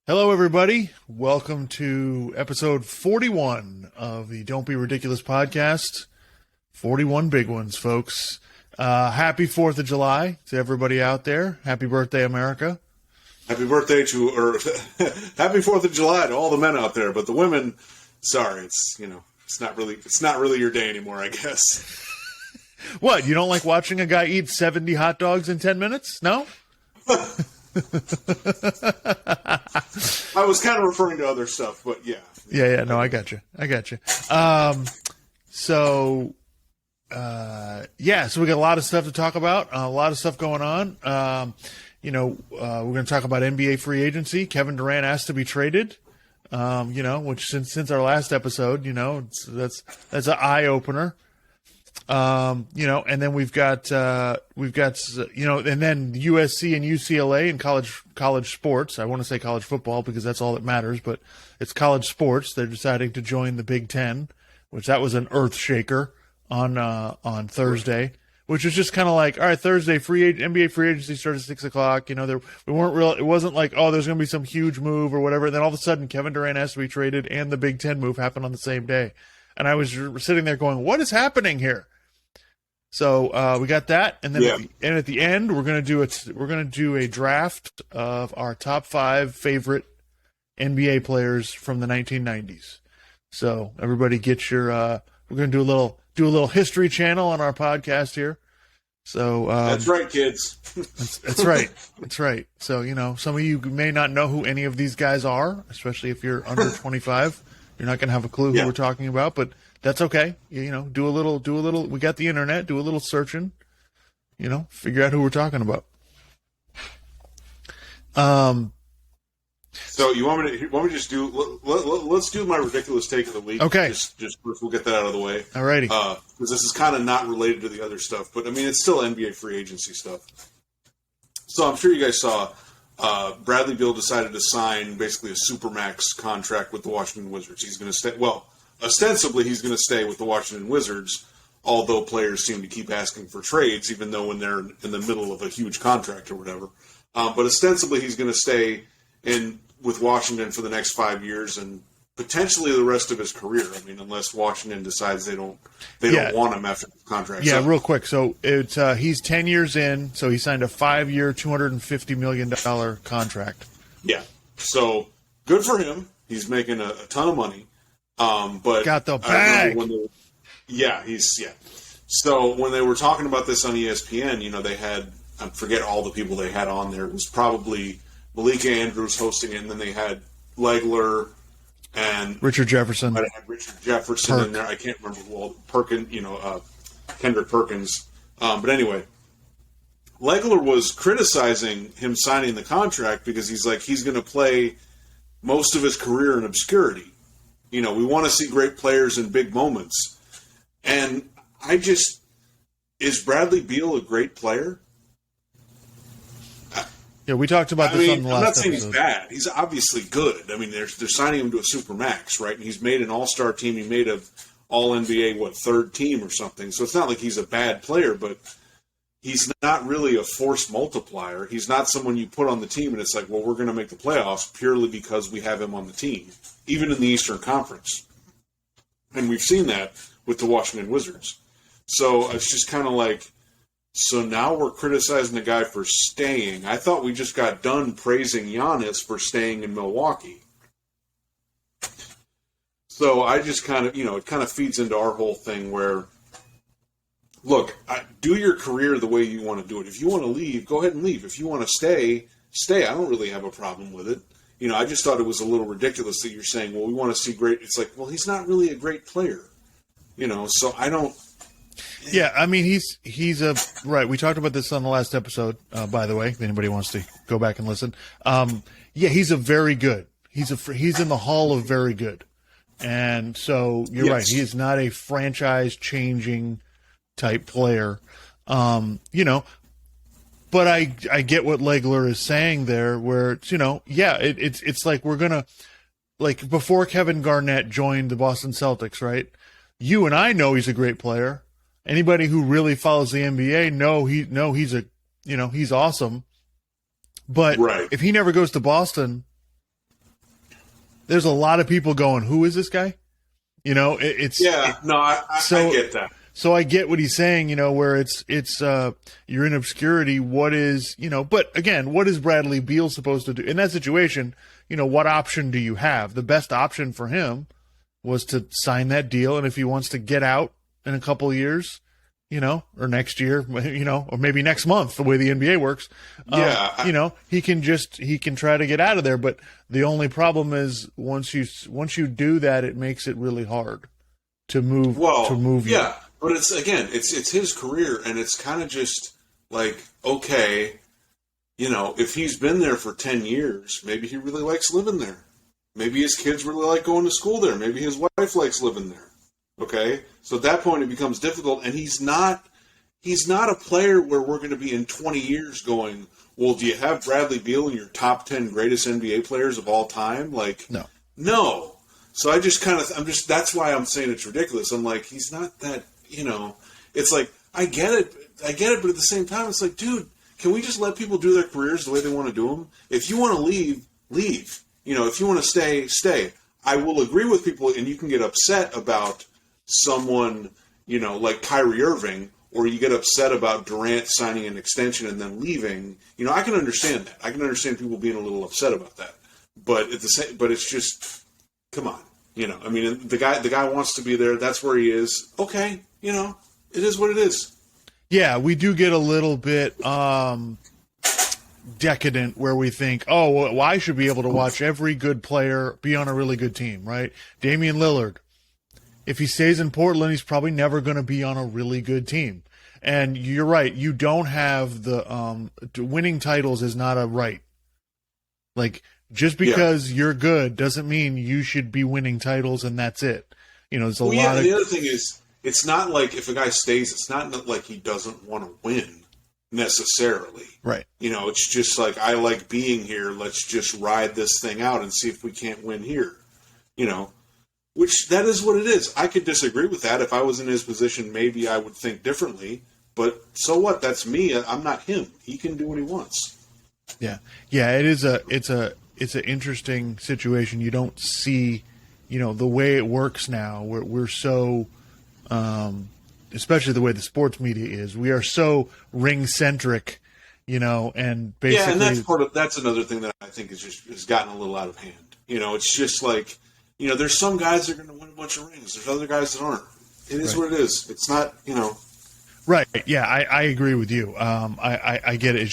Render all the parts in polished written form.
Hello, everybody. Welcome to episode 41 of the Don't Be Ridiculous podcast. 41 big ones, folks. Happy 4th of July to everybody out there. Happy birthday, America. Happy birthday to, or happy 4th of July to all the men out there. But the women, sorry, it's not really your day anymore, I guess. What, you don't like watching a guy eat 70 hot dogs in 10 minutes? No? I was kind of referring to other stuff, but yeah. Yeah, no, I got you. So we got a lot of stuff to talk about, a lot of stuff going on. We're going to talk about NBA free agency. Kevin Durant asked to be traded, which since our last episode, that's an eye opener. And then we've got and then USC and UCLA and college sports. I want to say college football because that's all that matters, but it's college sports. They're deciding to join the Big Ten, which that was an earth shaker on Thursday, which was just kind of like, all right, Thursday NBA free agency starts at 6:00. It wasn't like, oh, there's going to be some huge move or whatever. And then all of a sudden Kevin Durant has to be traded and the Big Ten move happened on the same day. And I was sitting there going, what is happening here? So we got that, and then at the end we're gonna do a draft of our top 5 favorite NBA players from the 1990s. So everybody get your we're gonna do a little history channel on our podcast here. So that's right, kids. That's right. That's right. So some of you may not know who any of these guys are, especially if you're under 25. You're not gonna have a clue who we're talking about, but that's okay. Do a little. We got the internet. Do a little searching. Figure out who we're talking about. So you want me to just do? Let's do my ridiculous take of the week. Okay. Just first, we'll get that out of the way. Alrighty. Because this is kind of not related to the other stuff, but I mean it's still NBA free agency stuff. So I'm sure you guys saw. Bradley Beal decided to sign basically a supermax contract with the Washington Wizards. He's going to stay. Well. Ostensibly, he's going to stay with the Washington Wizards, although players seem to keep asking for trades, even though when they're in the middle of a huge contract or whatever. But ostensibly, he's going to stay with Washington for the next 5 years and potentially the rest of his career. I mean, unless Washington decides they don't want him after the contract. Yeah, real quick. So it's he's 10 years in, so he signed a 5-year, $250 million contract. Yeah, so good for him. He's making a ton of money. But got the bag. So when they were talking about this on ESPN, they had, I forget all the people they had on there. It was probably Malika Andrews hosting it, and then they had Legler and Richard Jefferson. I had Richard Jefferson in there. I can't remember who all Kendrick Perkins. But anyway, Legler was criticizing him signing the contract because he's going to play most of his career in obscurity. We want to see great players in big moments. And is Bradley Beal a great player? Yeah, we talked about this on the last episode. I'm not saying he's bad. He's obviously good. I mean, they're signing him to a supermax, right? And he's made an all-star team. He made a all-NBA, third team or something. So it's not like he's a bad player, but he's not really a force multiplier. He's not someone you put on the team and it's like, well, we're going to make the playoffs purely because we have him on the team, even in the Eastern Conference. And we've seen that with the Washington Wizards. So it's just kind of like, so now we're criticizing the guy for staying. I thought we just got done praising Giannis for staying in Milwaukee. So I just kind of, it kind of feeds into our whole thing where, look, do your career the way you want to do it. If you want to leave, go ahead and leave. If you want to stay. I don't really have a problem with it. I just thought it was a little ridiculous that you're saying, well, we want to see great. It's like, well, he's not really a great player. So I don't. Yeah, I mean, he's a right. We talked about this on the last episode, by the way, if anybody wants to go back and listen. He's a very good. He's in the Hall of Very Good. And so you're right. He is not a franchise-changing type player, But I get what Legler is saying there, where it's, it's like we're gonna, like before Kevin Garnett joined the Boston Celtics, right? You and I know he's a great player. Anybody who really follows the NBA he's awesome. But if he never goes to Boston, there's a lot of people going, who is this guy? You know, I get that. So I get what he's saying, you know, where it's you're in obscurity. What is, you know, but again, what is Bradley Beal supposed to do in that situation? You know, what option do you have? The best option for him was to sign that deal, and if he wants to get out in a couple of years, you know, or next year, you know, or maybe next month, the way the NBA works, you know, he can try to get out of there. But the only problem is once you do that, it makes it really hard to move. Yeah. But it's his career, and it's kind of just like, okay, you know, if he's been there for 10 years, maybe he really likes living there. Maybe his kids really like going to school there. Maybe his wife likes living there. Okay? So at that point it becomes difficult, and he's not a player where we're going to be in 20 years going, well, do you have Bradley Beal in your top 10 greatest NBA players of all time? Like, no. So that's why I'm saying it's ridiculous. I'm like, he's not that, you know, it's like, I get it, but at the same time, it's like, dude, can we just let people do their careers the way they want to do them? If you want to leave, leave. You know, if you want to stay, stay. I will agree with people, and you can get upset about someone, you know, like Kyrie Irving, or you get upset about Durant signing an extension and then leaving. You know, I can understand that. I can understand people being a little upset about that. But it's just, come on. You know, I mean, the guy wants to be there. That's where he is. Okay, you know, it is what it is. Yeah, we do get a little bit decadent where we think, oh, well, I should be able to watch every good player be on a really good team, right? Damian Lillard, if he stays in Portland, he's probably never going to be on a really good team. And you're right, you don't have the winning titles is not a right. Like, just because you're good doesn't mean you should be winning titles and that's it. You know, there's a lot of... The other thing is, it's not like if a guy stays, it's not like he doesn't want to win necessarily. Right. You know, it's just like, I like being here. Let's just ride this thing out and see if we can't win here. You know, which that is what it is. I could disagree with that. If I was in his position, maybe I would think differently. But so what? That's me. I'm not him. He can do what he wants. Yeah. Yeah, it's an interesting situation. You don't see, you know, the way it works now. We're so, especially the way the sports media is. We are so ring centric, you know, and basically, and that's another thing that I think has gotten a little out of hand. You know, it's just like, you know, there's some guys that are going to win a bunch of rings. There's other guys that aren't. It is what it is. It's not, you know. Right. Yeah, I agree with you. I get it. It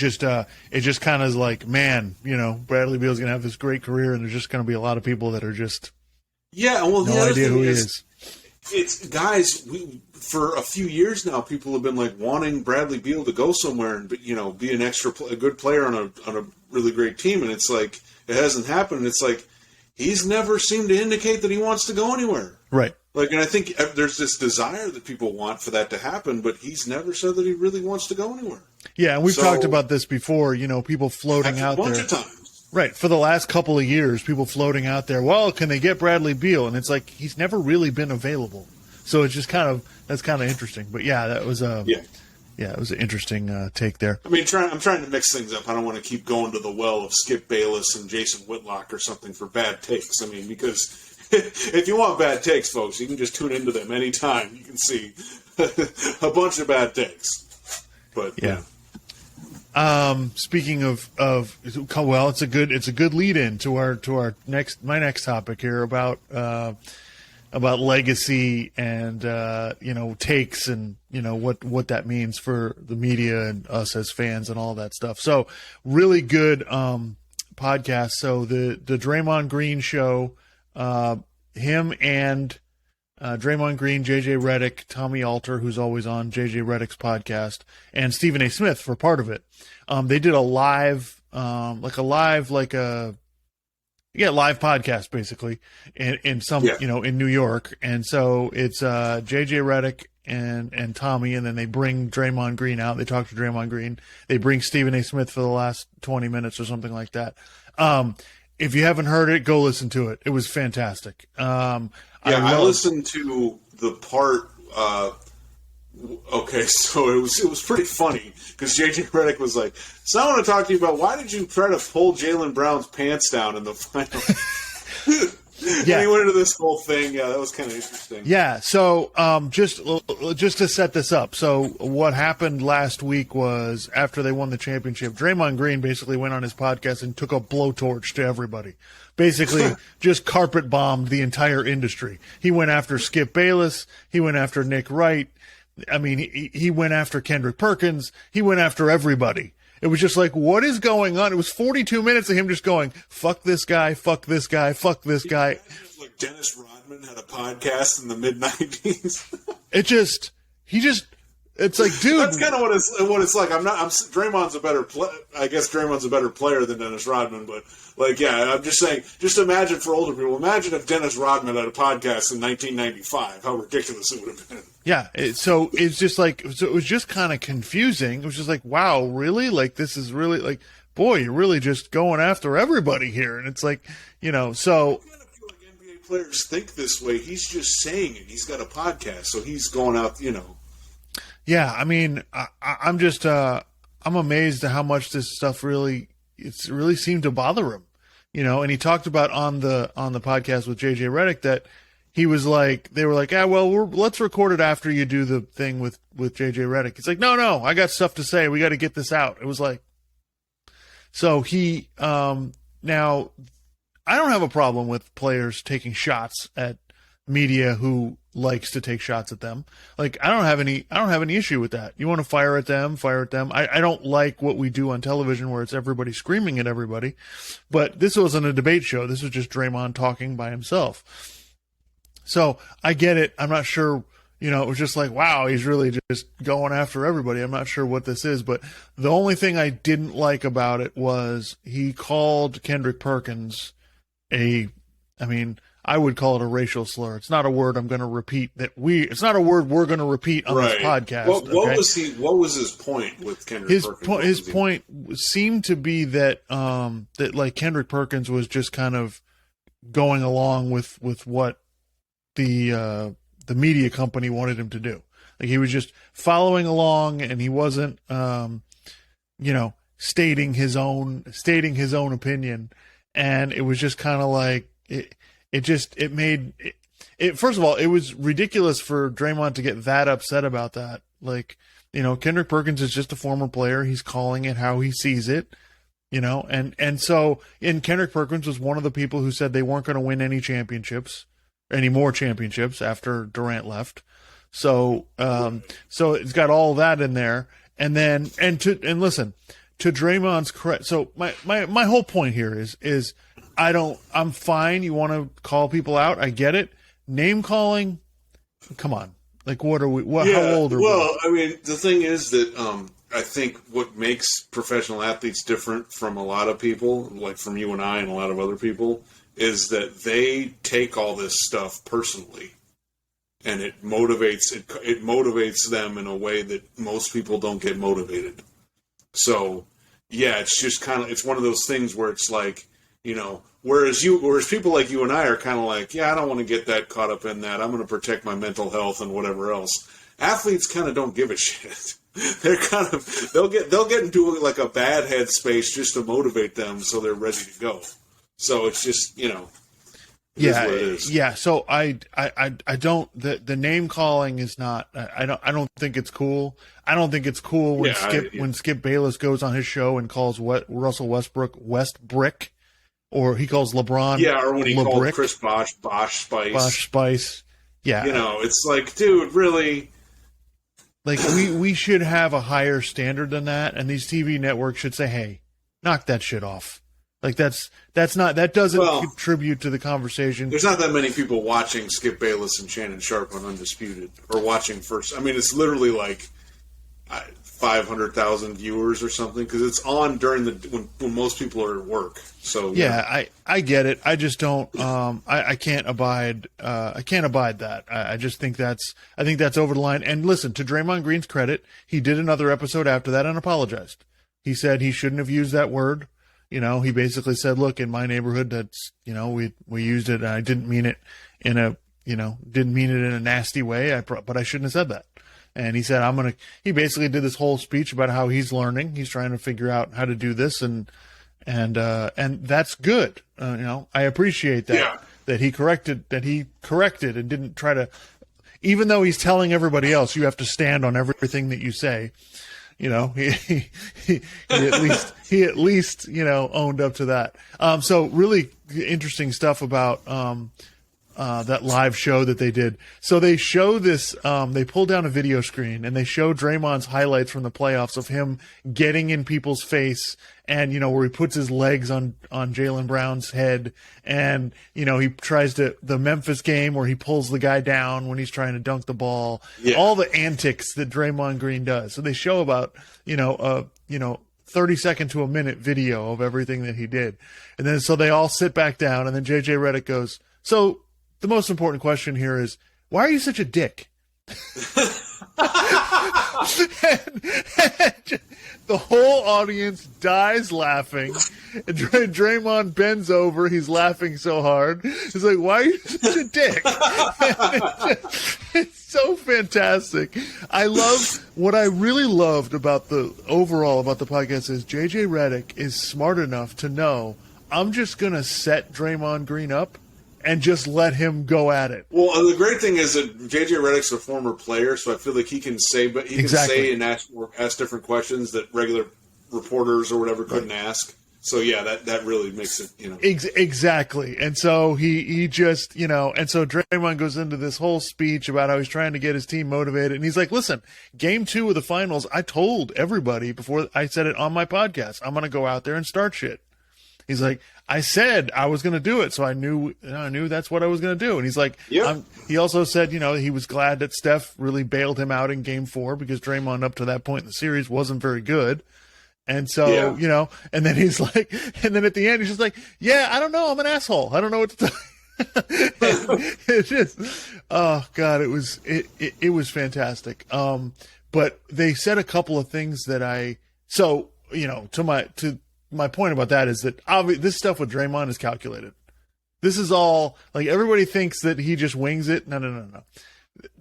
just kind of is like, man, you know, Bradley Beal's going to have this great career, and there's just going to be a lot of people that are just no idea who he is. It's guys. For a few years now, people have been like wanting Bradley Beal to go somewhere and, you know, be a good player on a really great team, and it's like it hasn't happened. And it's like he's never seemed to indicate that he wants to go anywhere. Right. Like, and I think there's this desire that people want for that to happen, but he's never said that he really wants to go anywhere. Yeah, and we've talked about this before, you know, people floating out there. A bunch of times. Right, for the last couple of years, people floating out there, well, can they get Bradley Beal? And it's like, he's never really been available. So it's just that's kind of interesting. But yeah, that was it was an interesting take there. I mean, I'm trying to mix things up. I don't want to keep going to the well of Skip Bayless and Jason Whitlock or something for bad takes. I mean, because if you want bad takes, folks, you can just tune into them anytime. You can see a bunch of bad takes. But yeah. Speaking of well, it's a good lead in to our my next topic here about legacy and you know, takes and, you know, what that means for the media and us as fans and all that stuff. So really good podcast. So the Draymond Green show. Him and Draymond Green, JJ Redick, Tommy Alter, who's always on JJ Redick's podcast, and Stephen A. Smith for part of it. They did a live podcast basically in some, you know, in New York. And so it's JJ Redick and Tommy, and then they bring Draymond Green out. They talk to Draymond Green. They bring Stephen A. Smith for the last 20 minutes or something like that. If you haven't heard it, go listen to it. It was fantastic. I listened to the part. Okay, so it was pretty funny because JJ Redick was like, "So I want to talk to you about why did you try to pull Jaylen Brown's pants down in the final?" Yeah. he went into this whole thing. Yeah, that was kind of interesting. Yeah. So just to set this up. So what happened last week was after they won the championship, Draymond Green basically went on his podcast and took a blowtorch to everybody. Basically just carpet bombed the entire industry. He went after Skip Bayless. He went after Nick Wright. I mean, he went after Kendrick Perkins. He went after everybody. It was just like, what is going on? It was 42 minutes of him just going, fuck this guy, fuck this guy, fuck this guy. Like Dennis Rodman had a podcast in the mid-90s. It's like, dude. That's kind of what it's like. Draymond's a better I guess Draymond's a better player than Dennis Rodman, but like, yeah, I'm just saying, just imagine for older people, imagine if Dennis Rodman had a podcast in 1995, how ridiculous it would have been. Yeah. So it's just like, so it was just kind of confusing. It was just like, wow, really? Like, this is really like, boy, you're really just going after everybody here. And it's like, so. I kind of feel like NBA players think this way. He's just saying it. He's got a podcast, so he's going out, Yeah, I mean, I'm just I'm amazed at how much this stuff really seemed to bother him, And he talked about on the podcast with JJ Redick that he was like, they were like, let's record it after you do the thing with JJ Redick. He's like, no, I got stuff to say. We got to get this out. It was like, so he now I don't have a problem with players taking shots at media who likes to take shots at them. Like, I don't have any issue with that. You want to fire at them. I don't like what we do on television where it's everybody screaming at everybody, but this wasn't a debate show. This was just Draymond talking by himself. So I get it. I'm not sure, it was just like, wow, he's really just going after everybody. I'm not sure what this is, but the only thing I didn't like about it was he called Kendrick Perkins I would call it a racial slur. It's not a word I'm going to repeat it's not a word we're going to repeat on this podcast. What was his point with Kendrick Perkins? His point seemed to be that like Kendrick Perkins was just kind of going along with what the media company wanted him to do. Like, he was just following along, and he wasn't stating his own opinion. And it was just kind of like it made it. First of all, it was ridiculous for Draymond to get that upset about that. Like, Kendrick Perkins is just a former player. He's calling it how he sees it, and so Kendrick Perkins was one of the people who said they weren't going to win any more championships after Durant left. So it's got all that in there. And listen, to Draymond's credit. So my whole point here is I'm fine. You want to call people out. I get it. Name calling. Come on. Like, what are we, how old are we? Well, I mean, the thing is that, I think what makes professional athletes different from a lot of people, like from you and I and a lot of other people, is that they take all this stuff personally, and it motivates them in a way that most people don't get motivated. So, yeah, it's just it's one of those things where it's like, whereas people like you and I are kind of like, yeah, I don't want to get that caught up in that. I'm going to protect my mental health and whatever else. Athletes kind of don't give a shit. They're they'll get into like a bad headspace just to motivate them so they're ready to go. So it's just, it is what it is. Yeah. So I don't, the name calling is not, I don't think it's cool. I don't think it's cool when Skip Bayless goes on his show and calls Russell Westbrook, or he calls LeBron. Yeah. Or when he called Chris Bosh Spice. Yeah. It's like, dude, really? Like, we should have a higher standard than that. And these TV networks should say, hey, knock that shit off. Like, that doesn't contribute to the conversation. There's not that many people watching Skip Bayless and Shannon Sharpe on Undisputed, or watching first. I mean, it's literally like 500,000 viewers or something, because it's on during when most people are at work. So yeah, I get it. I just don't. I can't abide. I can't abide that. I just think that's over the line. And listen, to Draymond Green's credit, he did another episode after that and apologized. He said he shouldn't have used that word. He basically said, look, in my neighborhood, that's, we used it, and I didn't mean it in a nasty way. But I shouldn't have said that. And he said, he basically did this whole speech about how he's learning. He's trying to figure out how to do this, and that's good. I appreciate that. Yeah. that he corrected and didn't try to, even though he's telling everybody else you have to stand on everything that you say. You know, he at least owned up to that. So really interesting stuff about that live show that they did. So they show this. They pull down a video screen and they show Draymond's highlights from the playoffs of him getting in people's face, and where he puts his legs on Jaylen Brown's head, and he tries the Memphis game where he pulls the guy down when he's trying to dunk the ball. Yeah. All the antics that Draymond Green does. So they show about 30-second to a minute video of everything that he did, and then so they all sit back down, and then JJ Redick goes, "So the most important question here is, why are you such a dick?" and the whole audience dies laughing. And Draymond bends over. He's laughing so hard. He's like, "Why are you such a dick?" It's so fantastic. What I really loved about the podcast is JJ Redick is smart enough to know, I'm just going to set Draymond Green up and just let him go at it. Well, the great thing is that JJ Redick's a former player, so I feel like he can say, say and ask different questions that regular reporters or whatever couldn't ask. So yeah, that really makes it, Exactly. And so he just, and so Draymond goes into this whole speech about how he's trying to get his team motivated, and he's like, "Listen, game 2 of the finals, I told everybody before I said it on my podcast, I'm going to go out there and start shit." He's like, "I said I was going to do it, so I knew that's what I was going to do." And he's like, yep. He also said, he was glad that Steph really bailed him out in game 4 because Draymond up to that point in the series wasn't very good. And so, and then he's like, and then at the end, he's just like, "Yeah, I don't know. I'm an asshole. I don't know what to tell you." It's just, oh God, it was fantastic. But they said a couple of things that my point about that is that this stuff with Draymond is calculated. This is all, like, everybody thinks that he just wings it. No.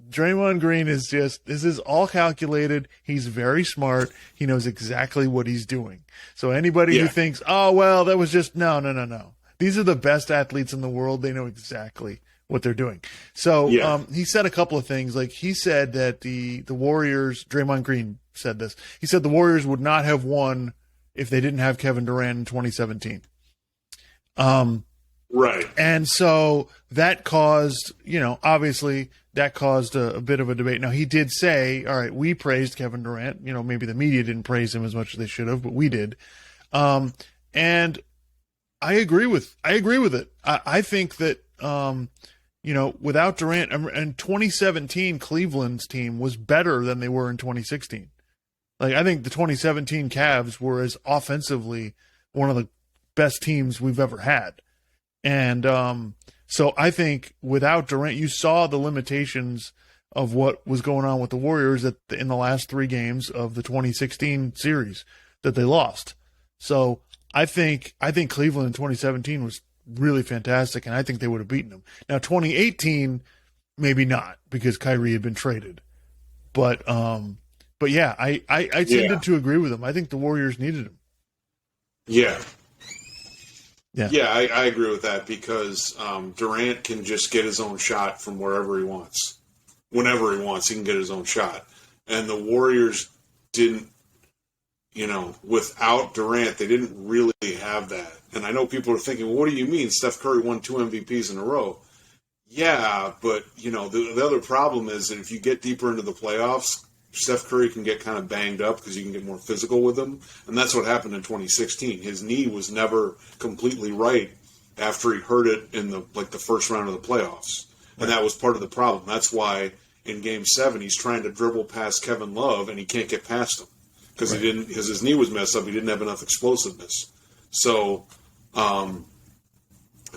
Draymond Green this is all calculated. He's very smart. He knows exactly what he's doing. So anybody who thinks, "Oh, well, that was just," no. These are the best athletes in the world. They know exactly what they're doing. So he said a couple of things. Like, he said that the Warriors, Draymond Green said this. He said the Warriors would not have won if they didn't have Kevin Durant in 2017. Right. And so that caused, obviously that caused a bit of a debate. Now, he did say, all right, we praised Kevin Durant. Maybe the media didn't praise him as much as they should have, but we did. And I agree with it. I think that, without Durant, and 2017 Cleveland's team was better than they were in 2016. Like, I think the 2017 Cavs were as offensively one of the best teams we've ever had. And so I think without Durant, you saw the limitations of what was going on with the Warriors in the last 3 games of the 2016 series that they lost. So I think Cleveland in 2017 was really fantastic, and I think they would have beaten them. Now, 2018, maybe not, because Kyrie had been traded. But yeah, I tended to agree with him. I think the Warriors needed him. Yeah. I agree with that because Durant can just get his own shot from wherever he wants. Whenever he wants, he can get his own shot. And the Warriors didn't, without Durant, they didn't really have that. And I know people are thinking, well, what do you mean? Steph Curry won 2 MVPs in a row. Yeah, but, the other problem is that if you get deeper into the playoffs, Steph Curry can get kind of banged up because you can get more physical with him. And that's what happened in 2016. His knee was never completely right after he hurt it in the first round of the playoffs. And that was part of the problem. That's why in Game 7 he's trying to dribble past Kevin Love and he can't get past him because his knee was messed up. He didn't have enough explosiveness. So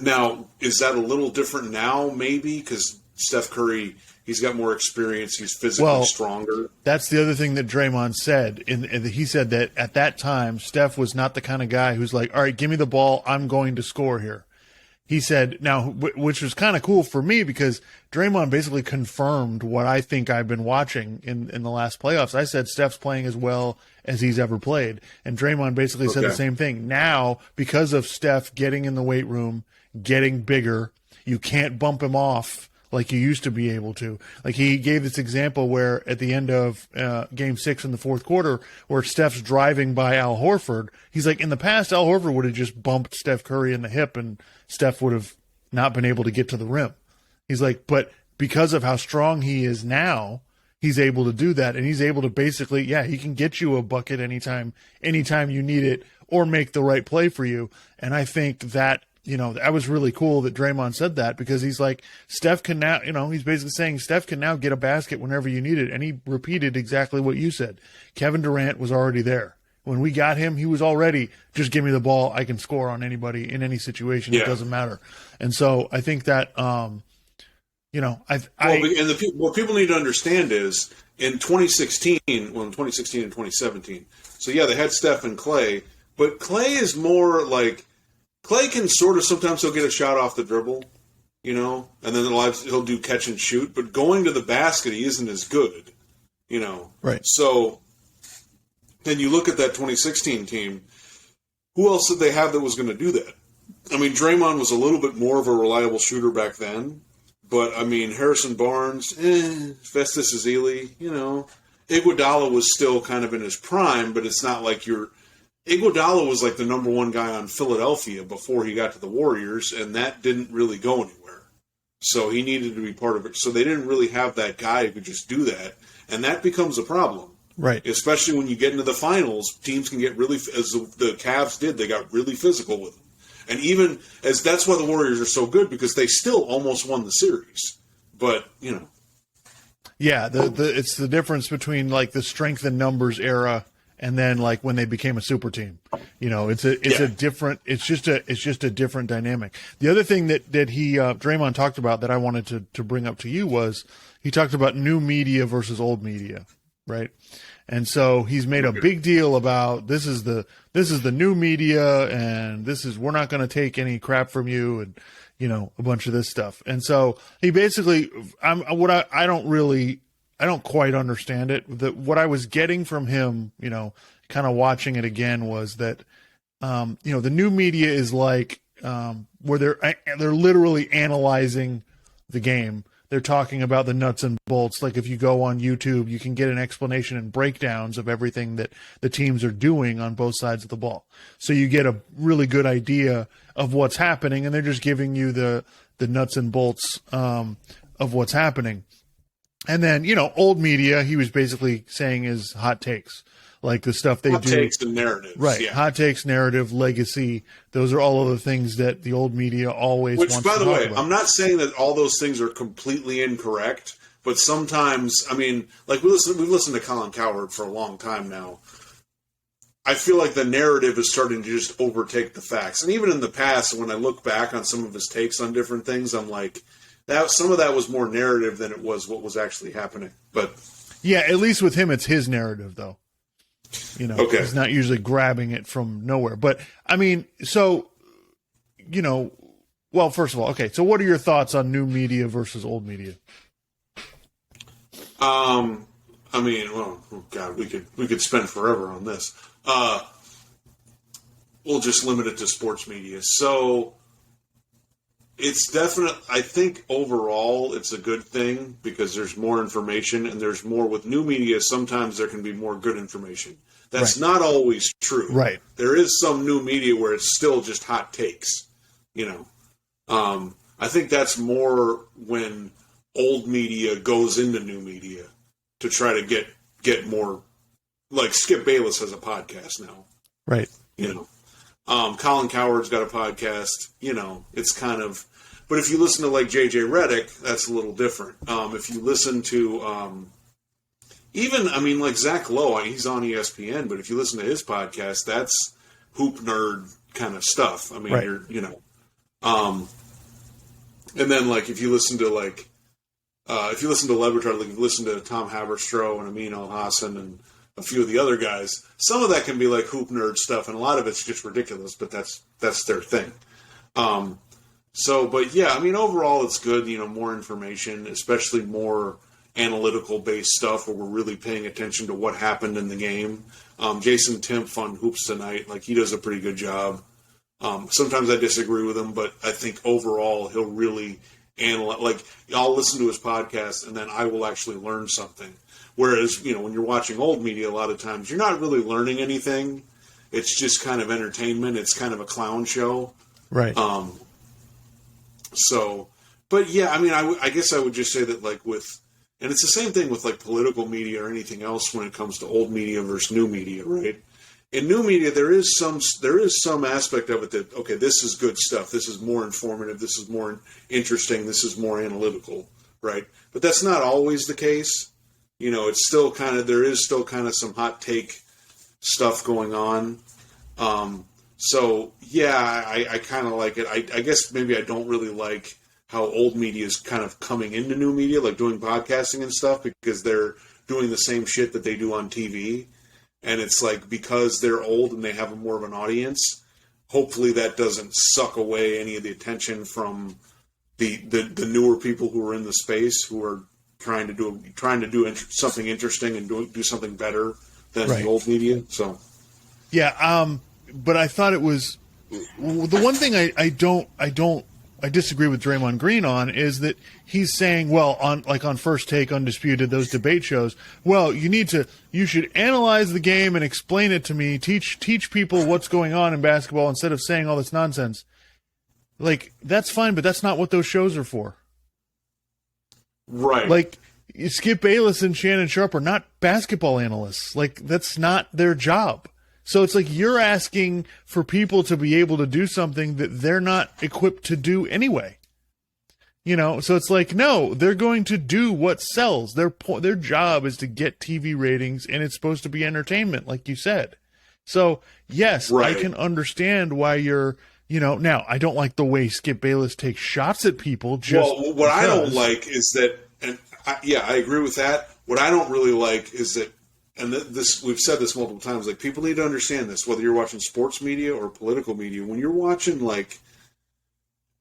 now, is that a little different now maybe because Steph Curry – he's got more experience. He's physically stronger. That's the other thing that Draymond said. He said that at that time, Steph was not the kind of guy who's like, "All right, give me the ball. I'm going to score here." He said, now, which was kind of cool for me because Draymond basically confirmed what I think I've been watching in the last playoffs. I said Steph's playing as well as he's ever played. And Draymond basically said the same thing. Now, because of Steph getting in the weight room, getting bigger, You can't bump him off like you used to be able to. Like he gave this example where at the end of Game 6 in the fourth quarter, where Steph's driving by Al Horford, he's like, in the past, Al Horford would have just bumped Steph Curry in the hip and Steph would have not been able to get to the rim. He's like, but because of how strong he is now, he's able to do that. And he's able to basically, he can get you a bucket anytime you need it or make the right play for you. And I think that, that was really cool that Draymond said that, because he's like, Steph can now, he's basically saying Steph can now get a basket whenever you need it. And he repeated exactly what you said. Kevin Durant was already there. When we got him, he was already, just give me the ball. I can score on anybody in any situation. Yeah. It doesn't matter. And so I think that, what people need to understand is in 2016 and 2017. So they had Steph and Clay, but Clay is more like, Clay can sort of, sometimes he'll get a shot off the dribble, and then he'll do catch and shoot, but going to the basket, he isn't as good, Right. So then you look at that 2016 team, who else did they have that was going to do that? I mean, Draymond was a little bit more of a reliable shooter back then, but I mean, Harrison Barnes, Festus Ezeli, Iguodala was still kind of in his prime, but it's not like Iguodala was like the number one guy on Philadelphia before he got to the Warriors, and that didn't really go anywhere. So he needed to be part of it. So they didn't really have that guy who could just do that, and that becomes a problem. Right. Especially when you get into the finals, teams can get really, as the Cavs did, they got really physical with them. And even as that's why the Warriors are so good, because they still almost won the series. But, Yeah, it's the difference between like the strength and numbers era and then like when they became a super team. It's just a different dynamic. The other thing that he Draymond talked about that I wanted to bring up to you was he talked about new media versus old media, right? And so he's made a big deal about this is the new media, and we're not going to take any crap from you, and a bunch of this stuff. And so he basically, I don't quite understand it. What I was getting from him, kind of watching it again, was that the new media is like where they're literally analyzing the game. They're talking about the nuts and bolts. Like if you go on YouTube, you can get an explanation and breakdowns of everything that the teams are doing on both sides of the ball. So you get a really good idea of what's happening, and they're just giving you the nuts and bolts of what's happening. And then, old media, he was basically saying is hot takes. Like the stuff they do. Hot takes and narratives. Right. Yeah. Hot takes, narrative, legacy. Those are all of the things that the old media always wants to talk about. Which, by the way, I'm not saying that all those things are completely incorrect, but sometimes, I mean, like we've listened to Colin Cowherd for a long time now. I feel like the narrative is starting to just overtake the facts. And even in the past, when I look back on some of his takes on different things, I'm like, some of that was more narrative than it was what was actually happening. But yeah, at least with him, it's his narrative, though. Okay. He's not usually grabbing it from nowhere. But, I mean, so, well, first of all, okay, so what are your thoughts on new media versus old media? I mean, well, oh God, we could spend forever on this. We'll just limit it to sports media. So it's definite. I think overall it's a good thing because there's more information and there's more with new media. Sometimes there can be more good information. That's not always true. Right. There is some new media where it's still just hot takes. I think that's more when old media goes into new media to try to get more. Like Skip Bayless has a podcast now. Right. Colin Cowherd's got a podcast. It's kind of. But if you listen to like J.J. Redick, that's a little different. If you listen to like Zach Lowe, he's on ESPN, but if you listen to his podcast, that's hoop nerd kind of stuff. I mean, and then like if you listen to Levertard, like if you listen to Tom Haberstroh and Amin Al-Hassan and a few of the other guys, some of that can be like hoop nerd stuff, and a lot of it's just ridiculous, but that's their thing. But yeah, I mean, overall it's good, more information, especially more analytical-based stuff where we're really paying attention to what happened in the game. Jason Timpf on Hoops Tonight, like he does a pretty good job. Sometimes I disagree with him, but I think overall he'll really analyze. Like, I'll listen to his podcast and then I will actually learn something. Whereas, when you're watching old media, a lot of times you're not really learning anything. It's just kind of entertainment. It's kind of a clown show. Right. But yeah, I guess I would just say that, like, and it's the same thing with, like, political media or anything else when it comes to old media versus new media, right? In new media, there is some aspect of it that, okay, this is good stuff. This is more informative. This is more interesting. This is more analytical, right? But that's not always the case. It's still there is still kind of some hot take stuff going on. So yeah, I kind of like it. I guess maybe I don't really like how old media is kind of coming into new media, like doing podcasting and stuff, because they're doing the same shit that they do on TV. And it's like, because they're old and they have more of an audience, hopefully that doesn't suck away any of the attention from the newer people who are in the space, who are trying to do something interesting and do something better than the old media. So, yeah. But I thought it was the one thing I disagree with Draymond Green on is that he's saying, well, on First Take, Undisputed, those debate shows, well, you should analyze the game and explain it to me, teach people what's going on in basketball instead of saying all this nonsense. Like, that's fine, but that's not what those shows are for. Right. Like, Skip Bayless and Shannon Sharp are not basketball analysts. Like, that's not their job. So it's like you're asking for people to be able to do something that they're not equipped to do anyway. So it's like, no, they're going to do what sells. Their job is to get TV ratings, and it's supposed to be entertainment, like you said. So, yes, right. I can understand why you're, now I don't like the way Skip Bayless takes shots at people. What I don't like is that, and I agree with that. What I don't really like is that, and this, we've said this multiple times, like, people need to understand this, whether you're watching sports media or political media. When you're watching one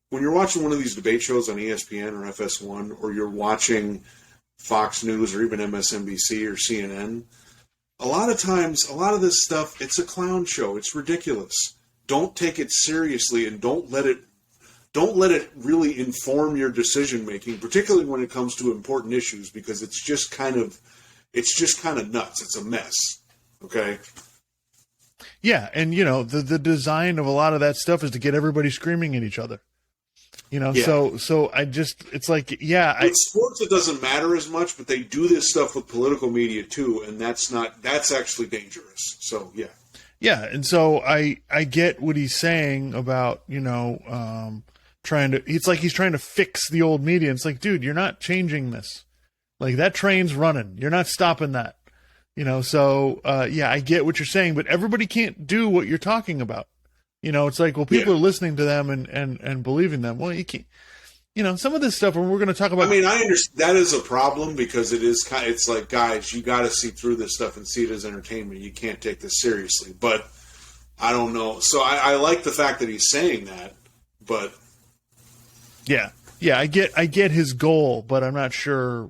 of these debate shows on ESPN or FS1, or you're watching Fox News or even MSNBC or CNN, a lot of times, a lot of this stuff, it's a clown show. It's ridiculous. Don't take it seriously, and don't let it really inform your decision making, particularly when it comes to important issues, because it's just kind of nuts. It's a mess. Okay. Yeah, and the design of a lot of that stuff is to get everybody screaming at each other. Yeah. So it's like, yeah. With sports, it doesn't matter as much, but they do this stuff with political media too, and that's actually dangerous. So yeah. Yeah, and so I get what he's saying about it's like he's trying to fix the old media. It's like, dude, you're not changing this. Like, that train's running. You're not stopping that. So, yeah, I get what you're saying, but everybody can't do what you're talking about. It's like, well, people are listening to them and believing them. Well, you can't, some of this stuff, and we're going to talk about. I understand that is a problem, because it's like, guys, you got to see through this stuff and see it as entertainment. You can't take this seriously. But I don't know. So I like the fact that he's saying that, but. Yeah. Yeah, I get his goal, but I'm not sure,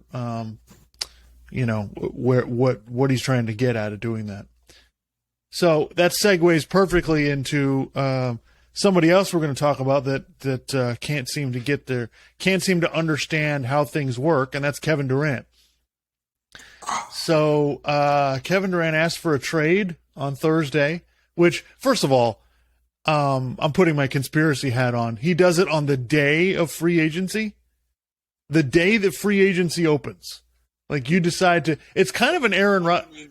what he's trying to get out of doing that. So that segues perfectly into somebody else we're going to talk about that can't seem to understand how things work, and that's Kevin Durant. So Kevin Durant asked for a trade on Thursday, which, first of all, I'm putting my conspiracy hat on. He does it on the day of free agency. The day that free agency opens. Like, you decide to... It's kind of an Aaron Rodgers...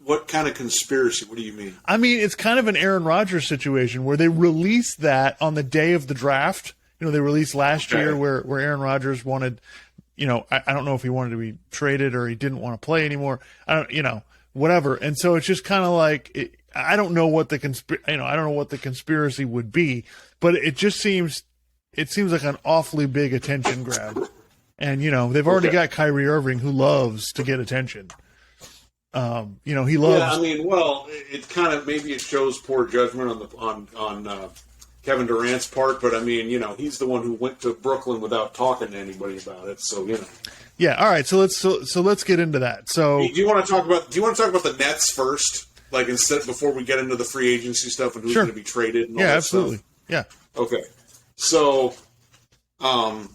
What kind of conspiracy? What do you mean? It's kind of an Aaron Rodgers situation where they released that on the day of the draft. They released last year where Aaron Rodgers wanted... I don't know if he wanted to be traded or he didn't want to play anymore. Whatever. And so it's just kind of like... I don't know what the conspiracy would be, but it seems like an awfully big attention grab. And they've already got Kyrie Irving, who loves to get attention. He loves. Yeah, it kind of, maybe it shows poor judgment on Kevin Durant's part, but he's the one who went to Brooklyn without talking to anybody about it. So Yeah. All right. So let's get into that. So do you want to talk about the Nets first? Like instead, before we get into the free agency stuff and who's going to be traded and all that absolutely. stuff? Yeah. Okay. So, I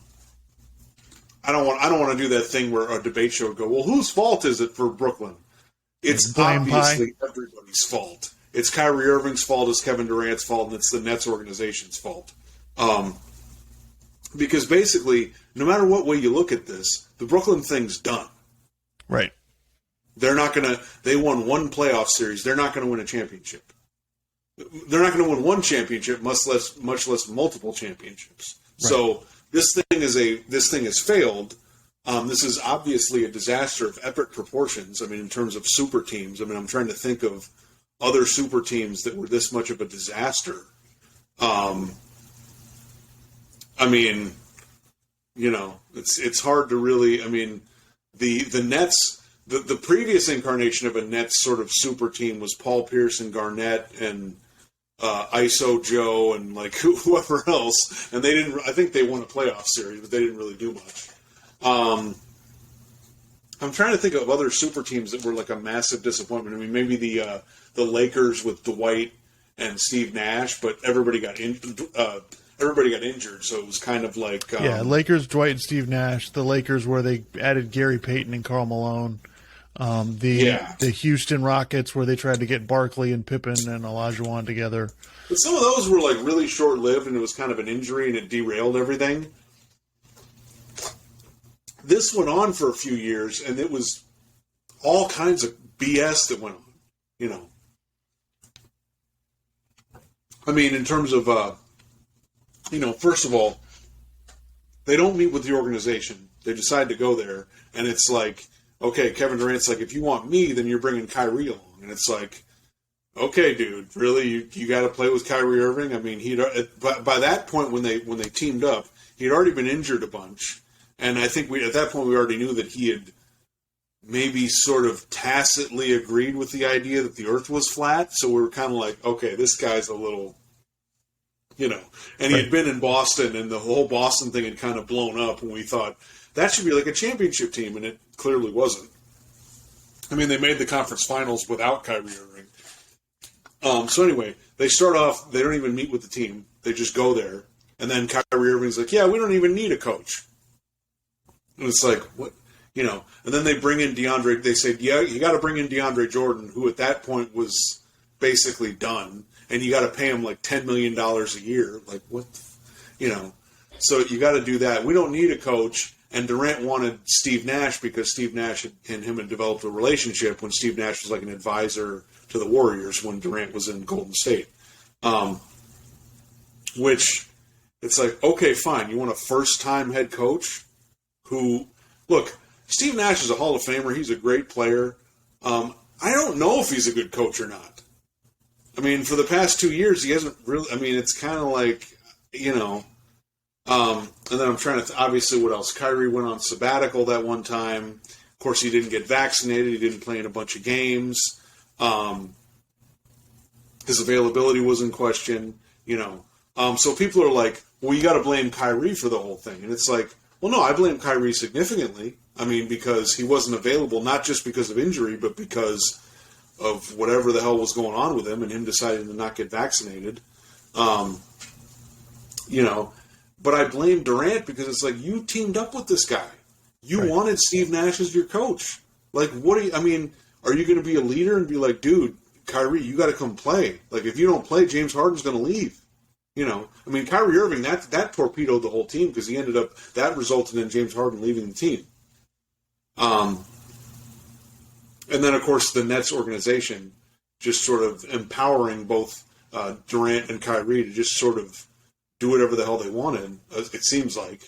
don't want to do that thing where a debate show would go, well, whose fault is it for Brooklyn? It's obviously everybody's fault. It's Kyrie Irving's fault, it's Kevin Durant's fault, and it's the Nets organization's fault. Because basically, no matter what way you look at this, the Brooklyn thing's done. Right. They're not going to – they won one playoff series. They're not going to win a championship. They're not going to win one championship, much less multiple championships. Right. So this thing has failed. This is obviously a disaster of epic proportions. I mean, in terms of super teams. I mean, I'm trying to think of other super teams that were this much of a disaster. I mean, you know, it's hard to really. I mean, the Nets. The previous incarnation of a Nets sort of super team was Paul Pierce and Garnett and ISO Joe and like whoever else, and they didn't. I think they won a playoff series, but they didn't really do much. I'm trying to think of other super teams that were like a massive disappointment. I mean, maybe the Lakers with Dwight and Steve Nash, but everybody got injured, so it was kind of like Lakers, Dwight and Steve Nash. The Lakers where they added Gary Payton and Karl Malone. The Houston Rockets where they tried to get Barkley and Pippen and Olajuwon together. But some of those were like really short-lived, and it was kind of an injury, and it derailed everything. This went on for a few years, and it was all kinds of BS that went on. You know, I mean, in terms of first of all, they don't meet with the organization. They decide to go there, and it's like, okay, Kevin Durant's like, if you want me, then you're bringing Kyrie along. And it's like, okay, dude, really? You got to play with Kyrie Irving? I mean, by that point when they teamed up, he'd already been injured a bunch. And I think at that point we already knew that he had maybe sort of tacitly agreed with the idea that the earth was flat. So we were kind of like, okay, this guy's a little, you know. And he had been in Boston, and the whole Boston thing had kind of blown up, and we thought, that should be like a championship team, and it clearly wasn't. I mean, they made the conference finals without Kyrie Irving. So anyway, they start off, they don't even meet with the team. They just go there. And then Kyrie Irving's like, yeah, we don't even need a coach. And it's like, what? You know, and then they bring in DeAndre. They say, yeah, you got to bring in DeAndre Jordan, who at that point was basically done. And you got to pay him like $10 million a year. Like, what? You know, so you got to do that. We don't need a coach. And Durant wanted Steve Nash because Steve Nash and him had developed a relationship when Steve Nash was like an advisor to the Warriors when Durant was in Golden State. Which, it's like, okay, fine. You want a first-time head coach who, look, Steve Nash is a Hall of Famer. He's a great player. I don't know if he's a good coach or not. I mean, for the past 2 years, he hasn't really, I mean, it's kind of like, you know, and then I'm trying to, obviously, what else? Kyrie went on sabbatical that one time. Of course, he didn't get vaccinated. He didn't play in a bunch of games. His availability was in question, you know. So people are like, well, you got to blame Kyrie for the whole thing. And it's like, well, no, I blame Kyrie significantly. I mean, because he wasn't available, not just because of injury, but because of whatever the hell was going on with him and him deciding to not get vaccinated. You know, but I blame Durant because it's like, you teamed up with this guy. You wanted Steve Nash as your coach. Like, what are you, I mean, are you going to be a leader and be like, dude, Kyrie, you got to come play. Like, if you don't play, James Harden's going to leave. You know, I mean, Kyrie Irving, that torpedoed the whole team because he ended up, that resulted in James Harden leaving the team. And then, of course, the Nets organization just sort of empowering both Durant and Kyrie to just sort of do whatever the hell they wanted, it seems like.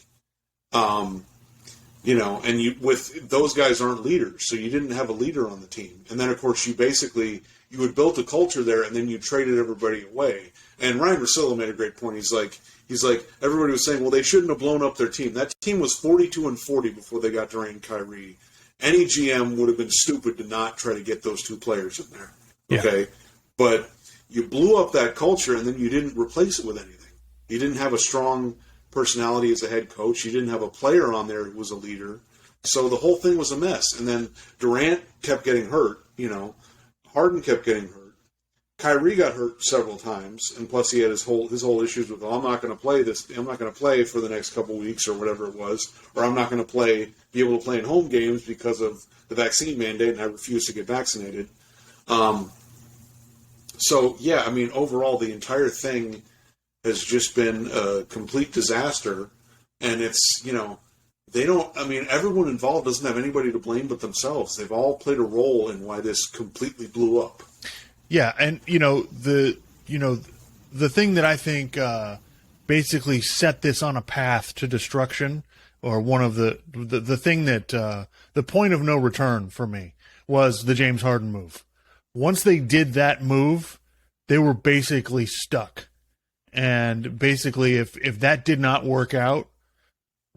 You know, and with those guys aren't leaders, so you didn't have a leader on the team. And then, of course, you had built a culture there, and then you traded everybody away. And Ryan Russillo made a great point. He's like, everybody was saying, well, they shouldn't have blown up their team. That team was 42-40 before they got Durant and Kyrie. Any GM would have been stupid to not try to get those two players in there. Okay? Yeah. But you blew up that culture, and then you didn't replace it with anything. You didn't have a strong personality as a head coach. You didn't have a player on there who was a leader. So the whole thing was a mess. And then Durant kept getting hurt, you know. Harden kept getting hurt. Kyrie got hurt several times, and plus he had his whole issues with, I'm not going to play this. I'm not going to play for the next couple weeks or whatever it was, or I'm not going to be able to play in home games because of the vaccine mandate, and I refuse to get vaccinated. So yeah, I mean, overall, the entire thing has just been a complete disaster, and it's, everyone involved doesn't have anybody to blame but themselves. They've all played a role in why this completely blew up. Yeah, and the thing that I think basically set this on a path to destruction, or one of the thing that the point of no return for me was the James Harden move. Once they did that move, they were basically stuck. And basically, if that did not work out,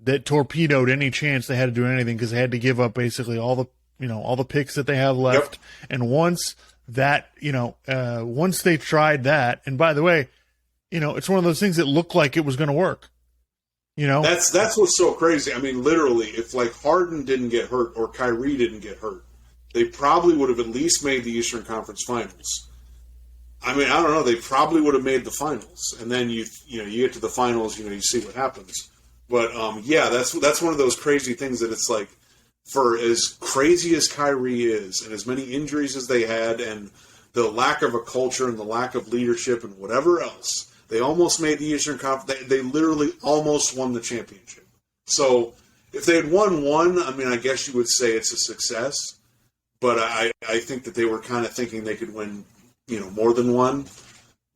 that torpedoed any chance they had to do anything, because they had to give up basically all the picks that they have left. Yep. And once that, once they tried that, and by the way, it's one of those things that looked like it was going to work. That's what's so crazy. I mean, literally, if like Harden didn't get hurt or Kyrie didn't get hurt, they probably would have at least made the Eastern Conference Finals. I mean, I don't know. They probably would have made the finals, and then you get to the finals, you see what happens. But yeah, that's one of those crazy things that it's like, for as crazy as Kyrie is, and as many injuries as they had, and the lack of a culture and the lack of leadership and whatever else, they almost made the Eastern Conference. They literally almost won the championship. So if they had won one, I mean, I guess you would say it's a success. But I think that they were kind of thinking they could win, more than one.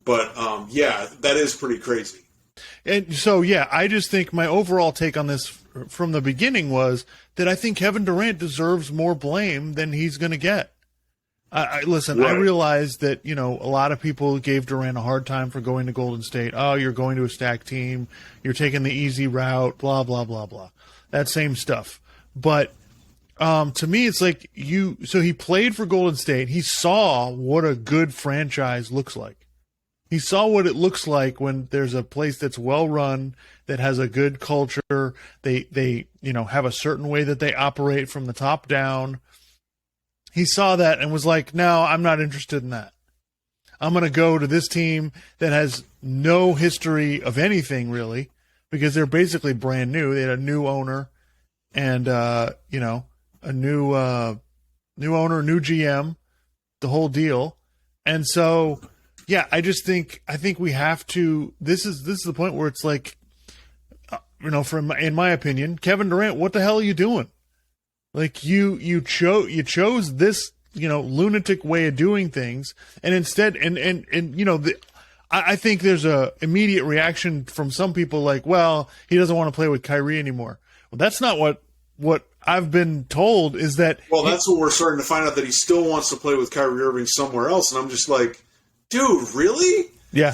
But, yeah, that is pretty crazy. And so, yeah, I just think my overall take on this from the beginning was that I think Kevin Durant deserves more blame than he's going to get. Listen, right. I realize that, a lot of people gave Durant a hard time for going to Golden State. Oh, you're going to a stacked team. You're taking the easy route, blah, blah, blah, blah. That same stuff. But to me, it's like so he played for Golden State. He saw what a good franchise looks like. He saw what it looks like when there's a place that's well run, that has a good culture. They have a certain way that they operate from the top down. He saw that and was like, no, I'm not interested in that. I'm going to go to this team that has no history of anything, really, because they're basically brand new. They had a new owner and, a new owner, new GM, the whole deal. And so, yeah, I think we have to, this is the point where it's like, in my opinion, Kevin Durant, what the hell are you doing? Like you chose this, lunatic way of doing things, and instead, I think there's a immediate reaction from some people like, well, he doesn't want to play with Kyrie anymore. Well, that's not what I've been told is that. Well, that's what we're starting to find out, that he still wants to play with Kyrie Irving somewhere else, and I'm just like, dude, really? Yeah.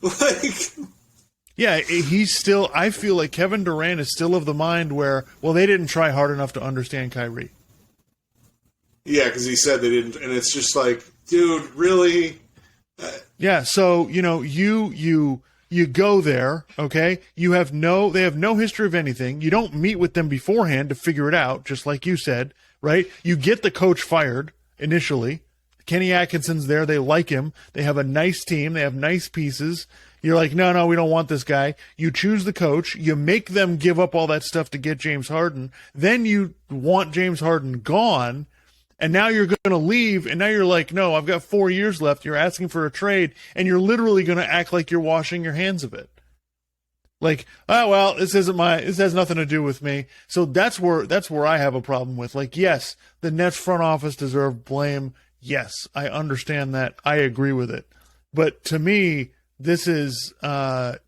Like. Yeah, I feel like Kevin Durant is still of the mind where, well, they didn't try hard enough to understand Kyrie. Yeah, because he said they didn't, and it's just like, dude, really? Yeah, so, you go there, okay? They have no history of anything. You don't meet with them beforehand to figure it out, just like you said, right? You get the coach fired initially. Kenny Atkinson's there. They like him. They have a nice team. They have nice pieces. You're like, no, we don't want this guy. You choose the coach. You make them give up all that stuff to get James Harden. Then you want James Harden gone, and now you're going to leave, and now you're like, no, I've got 4 years left. You're asking for a trade, and you're literally going to act like you're washing your hands of it. Like, oh, well, this has nothing to do with me. So that's where I have a problem with. Like, yes, the Nets front office deserve blame. Yes, I understand that. I agree with it. But to me, this is, and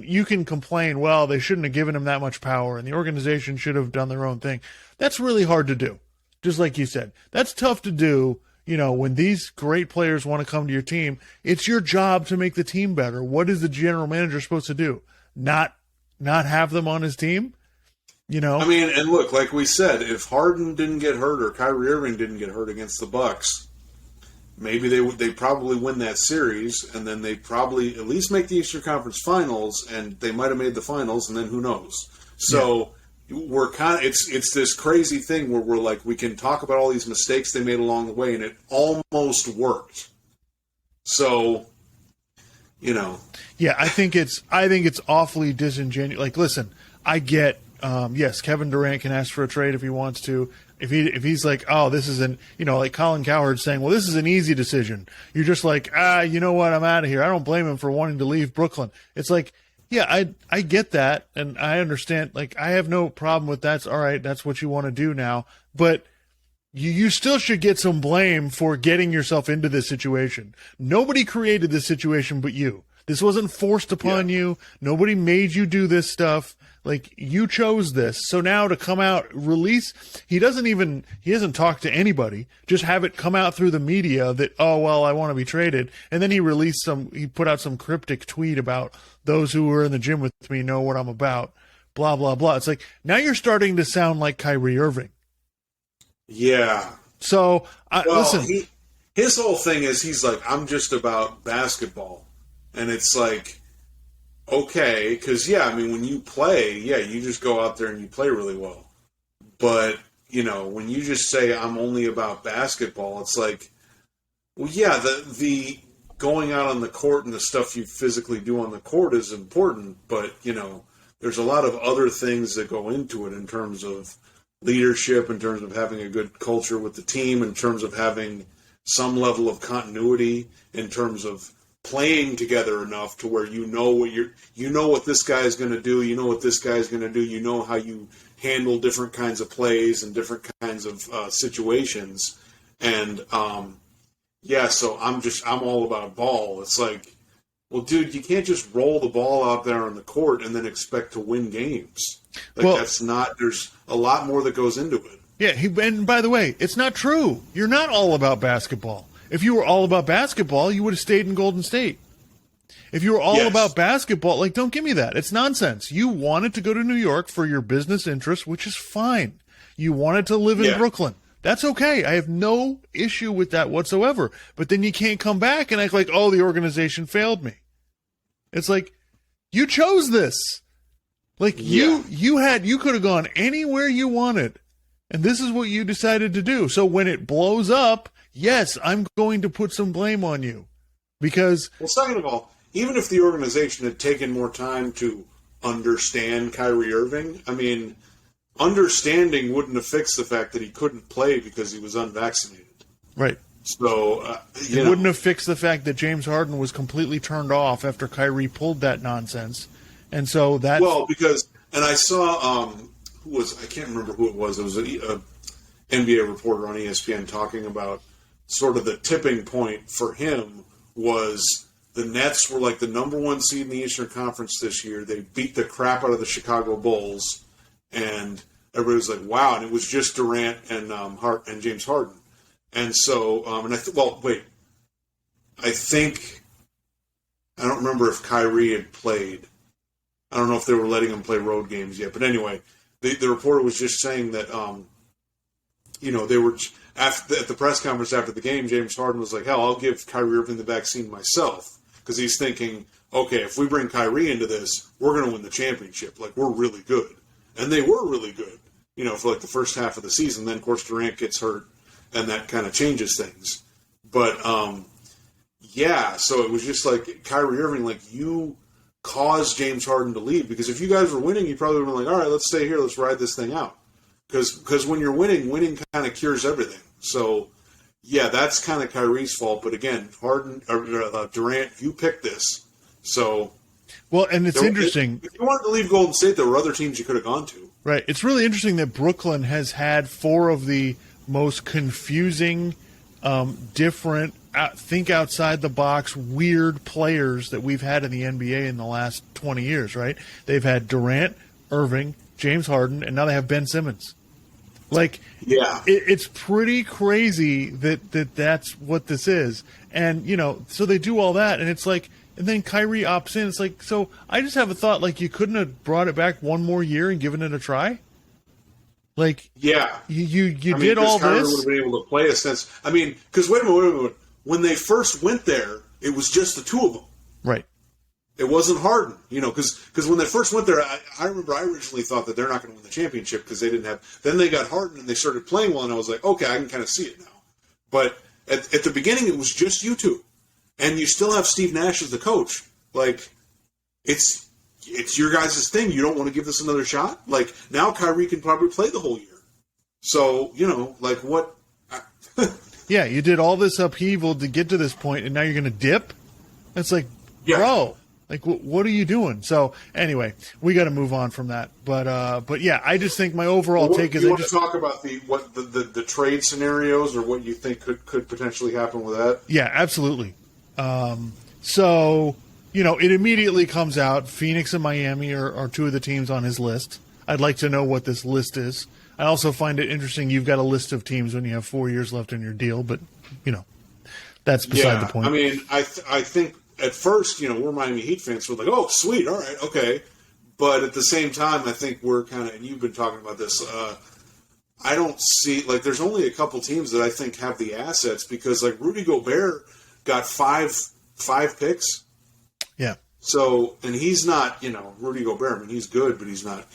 you can complain, well, they shouldn't have given him that much power and the organization should have done their own thing. That's really hard to do. Just like you said, that's tough to do. When these great players want to come to your team, it's your job to make the team better. What is the general manager supposed to do? Not have them on his team? I mean, and look, like we said, if Harden didn't get hurt or Kyrie Irving didn't get hurt against the Bucks, maybe they probably win that series, and then they probably at least make the Eastern Conference Finals, and they might have made the finals, and then who knows? So we're kind of it's this crazy thing where we're like, we can talk about all these mistakes they made along the way, and it almost worked. So, you know. Yeah, I think it's awfully disingenuous. Like, listen, I get yes, Kevin Durant can ask for a trade if he wants to. If he's like, oh, this is like Colin Cowherd saying, well, this is an easy decision. You're just like, you know what, I'm out of here. I don't blame him for wanting to leave Brooklyn. It's like, yeah, I get that, and I understand. Like, I have no problem with that's all right. That's what you want to do now, but you still should get some blame for getting yourself into this situation. Nobody created this situation but you. This wasn't forced upon you. Nobody made you do this stuff. Like, you chose this. So now to come out, release, he hasn't talked to anybody. Just have it come out through the media that, oh, well, I want to be traded. And then he put out some cryptic tweet about those who were in the gym with me know what I'm about, blah, blah, blah. It's like, now you're starting to sound like Kyrie Irving. Yeah. So, listen. His whole thing is he's like, I'm just about basketball. And it's like, okay, because, when you play, you just go out there and you play really well. But, when you just say I'm only about basketball, it's like, well, yeah, the going out on the court and the stuff you physically do on the court is important, but, there's a lot of other things that go into it in terms of leadership, in terms of having a good culture with the team, in terms of having some level of continuity, in terms of playing together enough to where you know what this guy is going to do, you know what this guy is going to do, you know how you handle different kinds of plays and different kinds of situations, and so I'm all about ball. It's like, well, dude, you can't just roll the ball out there on the court and then expect to win games. That's not. There's a lot more that goes into it. Yeah, and by the way, it's not true. You're not all about basketball. If you were all about basketball, you would have stayed in Golden State. If you were all about basketball, don't give me that. It's nonsense. You wanted to go to New York for your business interests, which is fine. You wanted to live in Brooklyn. That's okay. I have no issue with that whatsoever. But then you can't come back and act like, oh, the organization failed me. It's like, you chose this. You could have gone anywhere you wanted. And this is what you decided to do. So when it blows up, yes, I'm going to put some blame on you. Because... Well, second of all, even if the organization had taken more time to understand Kyrie Irving, understanding wouldn't have fixed the fact that he couldn't play because he was unvaccinated. Right. So, it wouldn't have fixed the fact that James Harden was completely turned off after Kyrie pulled that nonsense. And so that's... Well, and I saw, I can't remember who it was. It was an NBA reporter on ESPN talking about sort of the tipping point for him was the Nets were like the number one seed in the Eastern Conference this year. They beat the crap out of the Chicago Bulls, and everybody was like, wow. And it was just Durant and James Harden. And so, I don't remember if Kyrie had played. I don't know if they were letting him play road games yet. But anyway, the reporter was just saying that, they were at the press conference after the game, James Harden was like, hell, I'll give Kyrie Irving the vaccine myself. Because he's thinking, okay, if we bring Kyrie into this, we're going to win the championship. We're really good. And they were really good, for the first half of the season. Then, of course, Durant gets hurt, and that kind of changes things. But, so it was just like Kyrie Irving, you caused James Harden to leave. Because if you guys were winning, you probably would have been like, all right, let's stay here. Let's ride this thing out. Because when you're winning kind of cures everything. So, that's kind of Kyrie's fault. But again, Durant, you picked this. So, well, and it's interesting. If you wanted to leave Golden State, there were other teams you could have gone to. Right. It's really interesting that Brooklyn has had four of the most confusing, different, think outside the box, weird players that we've had in the NBA in the last 20 years, right? They've had Durant, Irving, James Harden, and now they have Ben Simmons. It's pretty crazy that's what this is. And, so they do all that, and it's like, and then Kyrie opts in. It's like, so I just have a thought, you couldn't have brought it back one more year and given it a try? You did all Kyrie this? would have been able to play a sense. Because wait a minute. When they first went there, it was just the two of them. Right. It wasn't Harden, because when they first went there, I remember I originally thought that they're not going to win the championship because they didn't have. Then they got Harden and they started playing well, and I was like, okay, I can kind of see it now. But at the beginning, it was just you two, and you still have Steve Nash as the coach. Like, it's your guys' thing. You don't want to give this another shot? Like, now Kyrie can probably play the whole year. So, like what? Yeah, you did all this upheaval to get to this point, and now you're going to dip? It's like, bro, like, what are you doing? So, anyway, we got to move on from that. But yeah, I just think my overall take is... You want to talk about the trade scenarios or what you think could potentially happen with that? Yeah, absolutely. So, it immediately comes out. Phoenix and Miami are two of the teams on his list. I'd like to know what this list is. I also find it interesting you've got a list of teams when you have 4 years left in your deal, but, that's beside the point. I mean, I think at first, we're Miami Heat fans, so we're like, oh, sweet, all right, okay. But at the same time, I think we're kind of, and you've been talking about this, I don't see, like, there's only a couple teams that I think have the assets because, like, Rudy Gobert got five picks. Yeah. So, and he's not, Rudy Gobert, I mean, he's good, but he's not,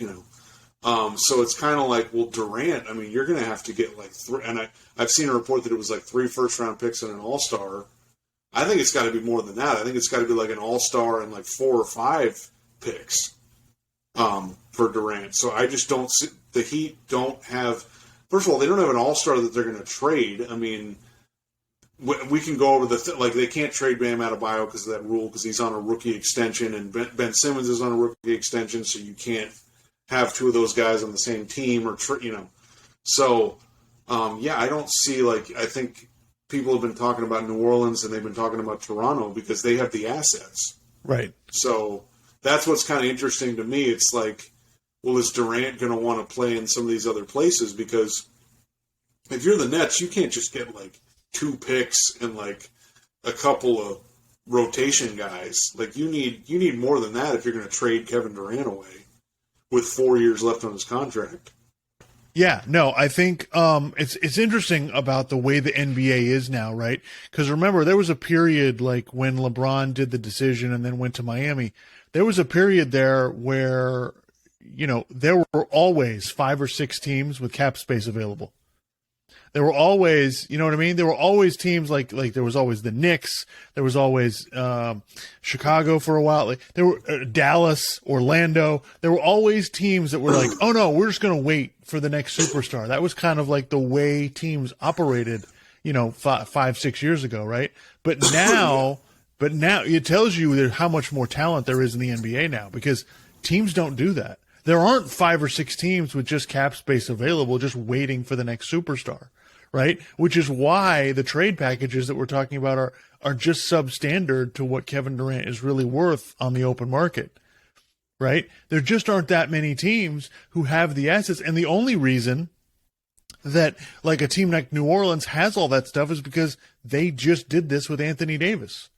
so it's kind of like, well, Durant, I mean, you're going to have to get like three, and I've seen a report that it was like 3 first-round picks and an all-star. I think it's got to be more than that. I think it's got to be like an all-star and like 4 or 5 picks for Durant. So I just don't see, the Heat don't have, first of all, they don't have an all-star that they're going to trade. I mean, we can go over like they can't trade Bam Adebayo because of that rule because he's on a rookie extension and Ben Simmons is on a rookie extension, so you can't have 2 of those guys on the same team or, So, I don't see, like, I think people have been talking about New Orleans and they've been talking about Toronto because they have the assets. Right. So that's what's kind of interesting to me. It's like, well, is Durant going to want to play in some of these other places? Because if you're the Nets, you can't just get, like, 2 picks and, like, a couple of rotation guys. Like, you need more than that if you're going to trade Kevin Durant away with 4 years left on his contract. Yeah, no, I think it's interesting about the way the NBA is now, right? Because remember, there was a period like when LeBron did the decision and then went to Miami. There was a period there where, there were always 5 or 6 teams with cap space available. There were always, you know what I mean? There were always teams like there was always the Knicks. There was always Chicago for a while. Like, there were Dallas, Orlando. There were always teams that were like, oh no, we're just going to wait for the next superstar. That was kind of like the way teams operated, 5-6 years ago, right? But now it tells you how much more talent there is in the NBA now because teams don't do that. There aren't 5 or 6 teams with just cap space available, just waiting for the next superstar. Right? Which is why the trade packages that we're talking about are just substandard to what Kevin Durant is really worth on the open market. Right? There just aren't that many teams who have the assets. And the only reason that like a team like New Orleans has all that stuff is because they just did this with Anthony Davis.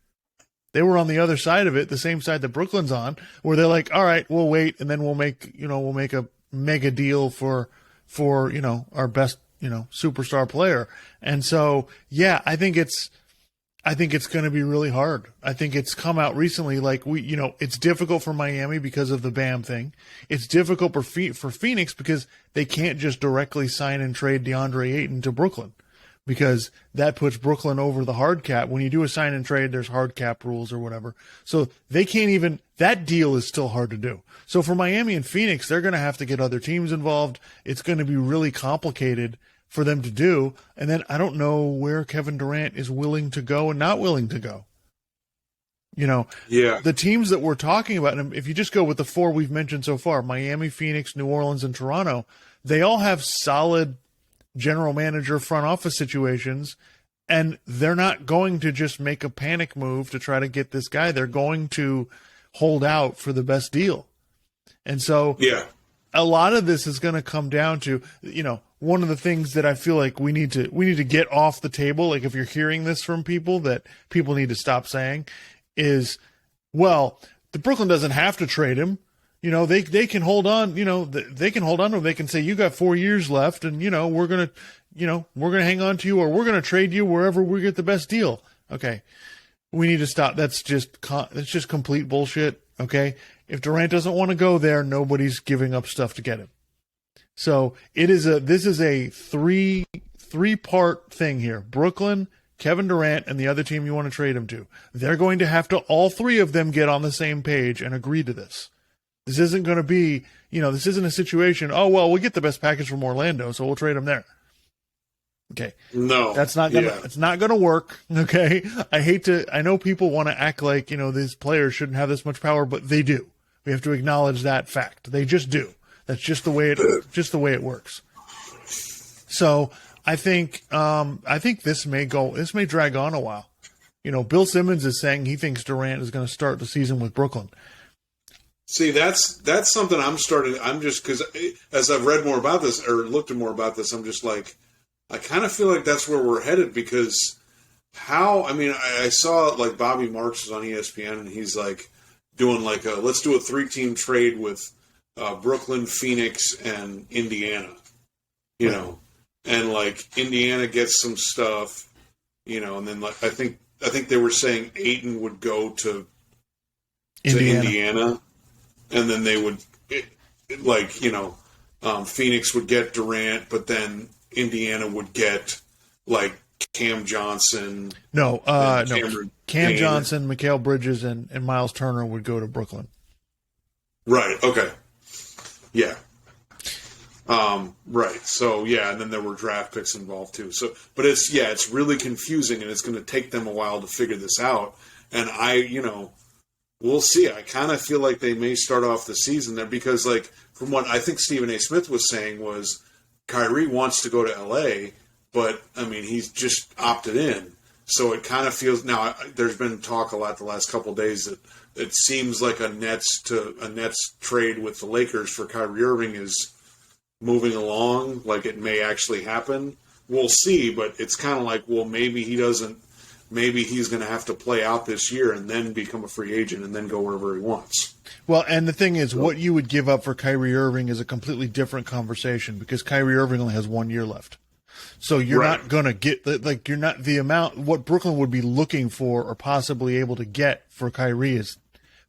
They were on the other side of it, the same side that Brooklyn's on, where they're like, all right, we'll wait and then we'll make a mega deal for our best superstar player. And so, yeah, I think it's going to be really hard. I think it's come out recently, like it's difficult for Miami because of the Bam thing. It's difficult for Phoenix because they can't just directly sign and trade DeAndre Ayton to Brooklyn because that puts Brooklyn over the hard cap. When you do a sign and trade, there's hard cap rules or whatever. So they can't even, that deal is still hard to do. So for Miami and Phoenix, they're going to have to get other teams involved. It's going to be really complicated for them to do. And then I don't know where Kevin Durant is willing to go and not willing to go. The teams that we're talking about, and if you just go with the 4 we've mentioned so far, Miami, Phoenix, New Orleans, and Toronto, they all have solid general manager front office situations, and they're not going to just make a panic move to try to get this guy. They're going to hold out for the best deal. And so a lot of this is going to come down to, one of the things that I feel like we need to get off the table, like if you're hearing this from people, that people need to stop saying is, well, the Brooklyn doesn't have to trade him. They can hold on, they can hold on to him. They can say, you got 4 years left and, we're going to hang on to you or we're going to trade you wherever we get the best deal. Okay. We need to stop. That's just complete bullshit. Okay. If Durant doesn't want to go there, nobody's giving up stuff to get him. So this is a three-part thing here. Brooklyn, Kevin Durant and the other team you want to trade him to, they're going to have to, all three of them, get on the same page and agree to this. This isn't going to be, this isn't a situation, oh, well, we'll get the best package from Orlando, so we'll trade him there. Okay. No. That's not going to, it's not going to work. Okay. I know people want to act like, these players shouldn't have this much power, but they do. We have to acknowledge that fact. They just do. That's just the way it works. So I think this may drag on a while. Bill Simmons is saying he thinks Durant is going to start the season with Brooklyn. See, that's something I'm just, because as I've read more about this or looked at more about this, I'm just like, I kind of feel like that's where we're headed, because I saw like Bobby Marks was on ESPN and he's like doing like let's do a 3-team trade with Brooklyn, Phoenix, and Indiana, and like Indiana gets some stuff, and then like I think they were saying Ayton would go to Indiana, and then they would Phoenix would get Durant, but then Indiana would get like Cam Johnson. No. Cam Johnson, Mikal Bridges, and Miles Turner would go to Brooklyn. Right. Okay. Yeah. Right. So yeah, and then there were draft picks involved too. So, but it's really confusing, and it's going to take them a while to figure this out. And we'll see. I kind of feel like they may start off the season there, because like from what I think Stephen A. Smith was saying was Kyrie wants to go to LA, but I mean he's just opted in. So it kind of feels now. There's been talk a lot the last couple of days that it seems like a Nets trade with the Lakers for Kyrie Irving is moving along. Like it may actually happen. We'll see, but it's kind of like, well, maybe he doesn't. Maybe he's going to have to play out this year and then become a free agent and then go wherever he wants. Well, and the thing is, what you would give up for Kyrie Irving is a completely different conversation, because Kyrie Irving only has 1 year left. So you're not going to get you're not the amount what Brooklyn would be looking for or possibly able to get for Kyrie is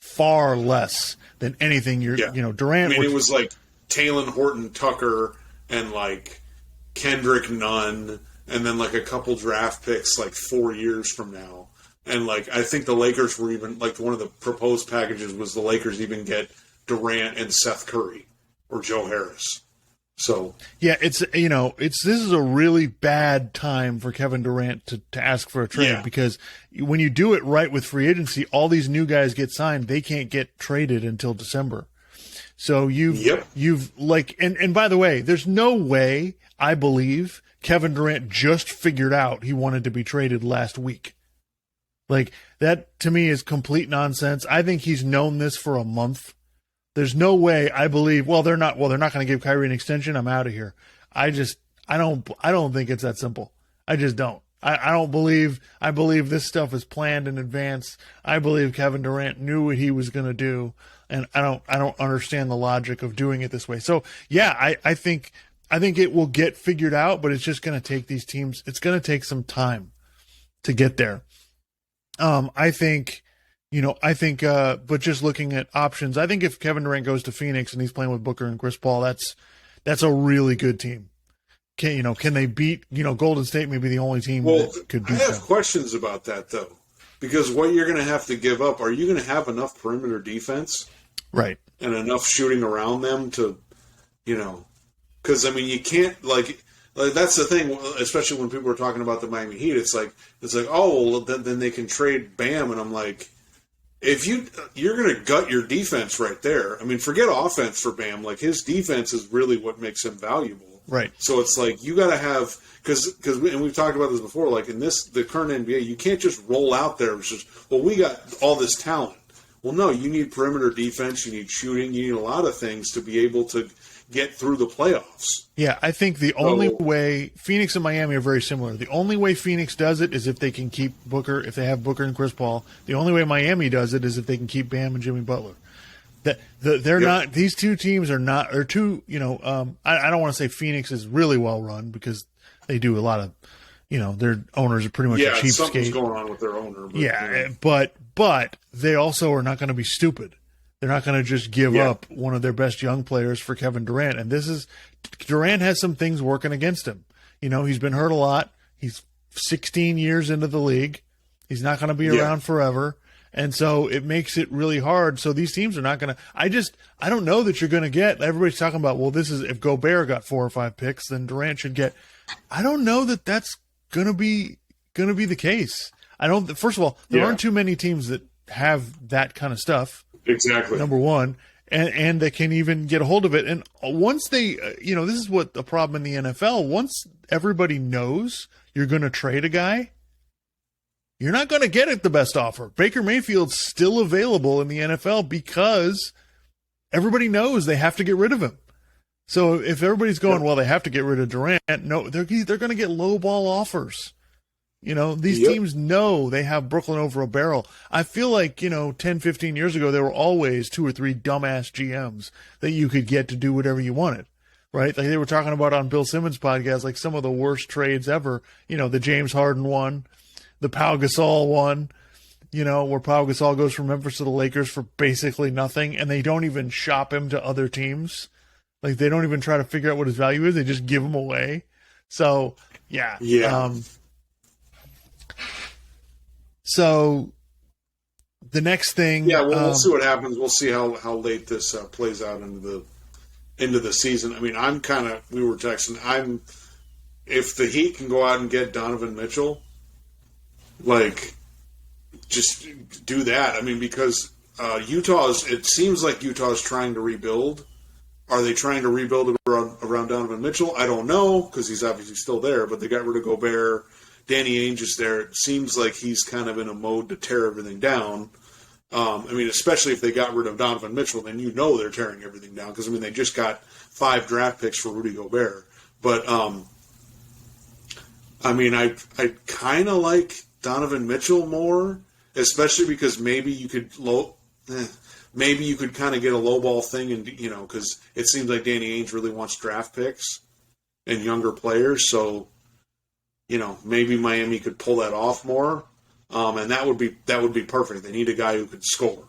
far less than anything Durant. I mean, it was like Talen Horton Tucker and like Kendrick Nunn, and then like a couple draft picks like 4 years from now. And like I think the Lakers were even like one of the proposed packages was the Lakers even get Durant and Seth Curry or Joe Harris. So yeah, this is a really bad time for Kevin Durant to ask for a trade, because when you do it right with free agency, all these new guys get signed, they can't get traded until December. So you've like, and by the way, there's no way I believe Kevin Durant just figured out he wanted to be traded last week. Like that to me is complete nonsense. I think he's known this for a month. There's no way I believe, they're not going to give Kyrie an extension, I'm out of here. I don't think it's that simple. I just don't. I believe this stuff is planned in advance. I believe Kevin Durant knew what he was going to do, and I don't understand the logic of doing it this way. So yeah, I think it will get figured out, but it's just going to take these teams, it's going to take some time to get there. But just looking at options, I think if Kevin Durant goes to Phoenix and he's playing with Booker and Chris Paul, that's a really good team. Can they beat, Golden State may be the only team that could beat them. I have questions about that though, because what you're going to have to give up, are you going to have enough perimeter defense? Right. And enough shooting around them to, because I mean, you can't like that's the thing, especially when people are talking about the Miami Heat. It's like, oh, well, then they can trade Bam, and I'm like, if you're going to gut your defense right there. I mean, forget offense for Bam. Like his defense is really what makes him valuable. Right. So it's like you got to have and we've talked about this before. Like in the current NBA, you can't just roll out there. It's just, well, we got all this talent. Well, no, you need perimeter defense. You need shooting. You need a lot of things to be able to get through the playoffs. Yeah, I think the only way Phoenix and Miami are very similar. The only way Phoenix does it is if they can keep Booker, if they have Booker and Chris Paul. The only way Miami does it is if they can keep Bam and Jimmy Butler. They're not. These two teams are not. Or two. I don't want to say Phoenix is really well run, because they do a lot of. Their owners are pretty much a cheapskate. Something's going on with their owner. But they also are not going to be stupid. They're not going to just give up one of their best young players for Kevin Durant. And Durant has some things working against him. He's been hurt a lot. He's 16 years into the league. He's not going to be around forever. And so it makes it really hard. So these teams are not going to – I don't know that you're going to get – everybody's talking about, well, this is – if Gobert got 4 or 5 picks, then Durant should get – I don't know that that's going to be the case. I don't – first of all, there aren't too many teams that have that kind of stuff. Exactly. Number one. And they can even get a hold of it. And once they this is what the problem in the NFL, once everybody knows you're going to trade a guy, you're not going to get it the best offer. Baker Mayfield's still available in the NFL because everybody knows they have to get rid of him. So if everybody's going, well, they have to get rid of Durant, no, they're going to get low ball offers. These teams know they have Brooklyn over a barrel. I feel like, 10, 15 years ago, there were always 2 or 3 dumbass GMs that you could get to do whatever you wanted, right? Like they were talking about on Bill Simmons' podcast, like some of the worst trades ever, the James Harden one, the Pau Gasol one, where Pau Gasol goes from Memphis to the Lakers for basically nothing, and they don't even shop him to other teams. Like they don't even try to figure out what his value is. They just give him away. So, yeah. So the next thing, we'll see what happens. We'll see how late this plays out into the season. I mean, we were texting. If the Heat can go out and get Donovan Mitchell, like, just do that. I mean, because it seems like Utah's trying to rebuild. Are they trying to rebuild around Donovan Mitchell? I don't know, because he's obviously still there, but they got rid of Gobert. Danny Ainge is there. It seems like he's kind of in a mode to tear everything down. Especially if they got rid of Donovan Mitchell, then they're tearing everything down. Because, they just got 5 draft picks for Rudy Gobert. But, I kind of like Donovan Mitchell more, especially because maybe you could kind of get a lowball thing, and because it seems like Danny Ainge really wants draft picks and younger players. So, maybe Miami could pull that off more, and that would be perfect. They need a guy who could score.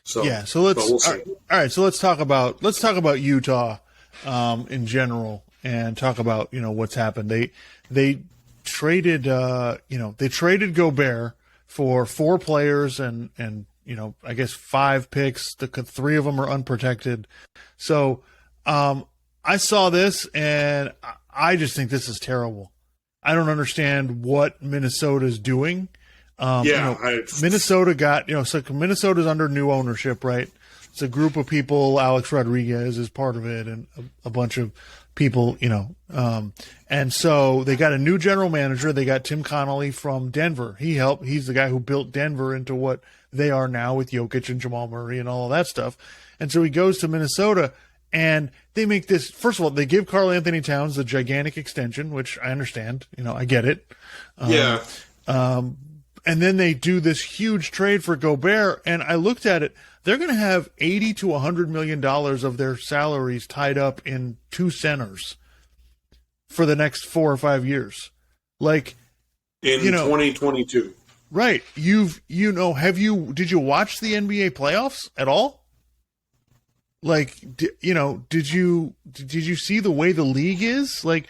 So So let's all right. So let's talk about Utah in general, and talk about what's happened. They traded Gobert for 4 players and I guess 5 picks. The 3 of them are unprotected. So I saw this and I just think this is terrible. I don't understand what Minnesota's doing. Minnesota got, so Minnesota's under new ownership, right? It's a group of people. Alex Rodriguez is part of it, and a bunch of people, and so they got a new general manager. They got Tim Connolly from Denver. He's the guy who built Denver into what they are now with Jokic and Jamal Murray and all of that stuff. And so he goes to Minnesota, and they make this. First of all, they give Karl Anthony Towns the gigantic extension, which I understand. I get it. And then they do this huge trade for Gobert, and I looked at it. They're going to have $80 to $100 million of their salaries tied up in 2 centers for the next 4 or 5 years. Like in 2022. Right. Did you watch the NBA playoffs at all? Like, did you see the way the league is? Like,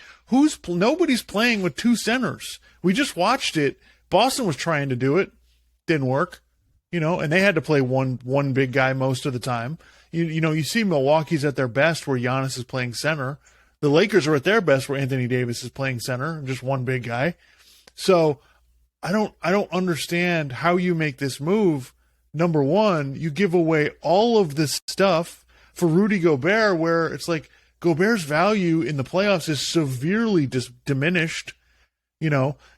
nobody's playing with 2 centers. We just watched it. Boston was trying to do it. Didn't work. And they had to play one big guy most of the time. You see Milwaukee's at their best where Giannis is playing center. The Lakers are at their best where Anthony Davis is playing center, just one big guy. So I don't understand how you make this move. Number one, you give away all of this stuff for Rudy Gobert, where it's like Gobert's value in the playoffs is severely diminished.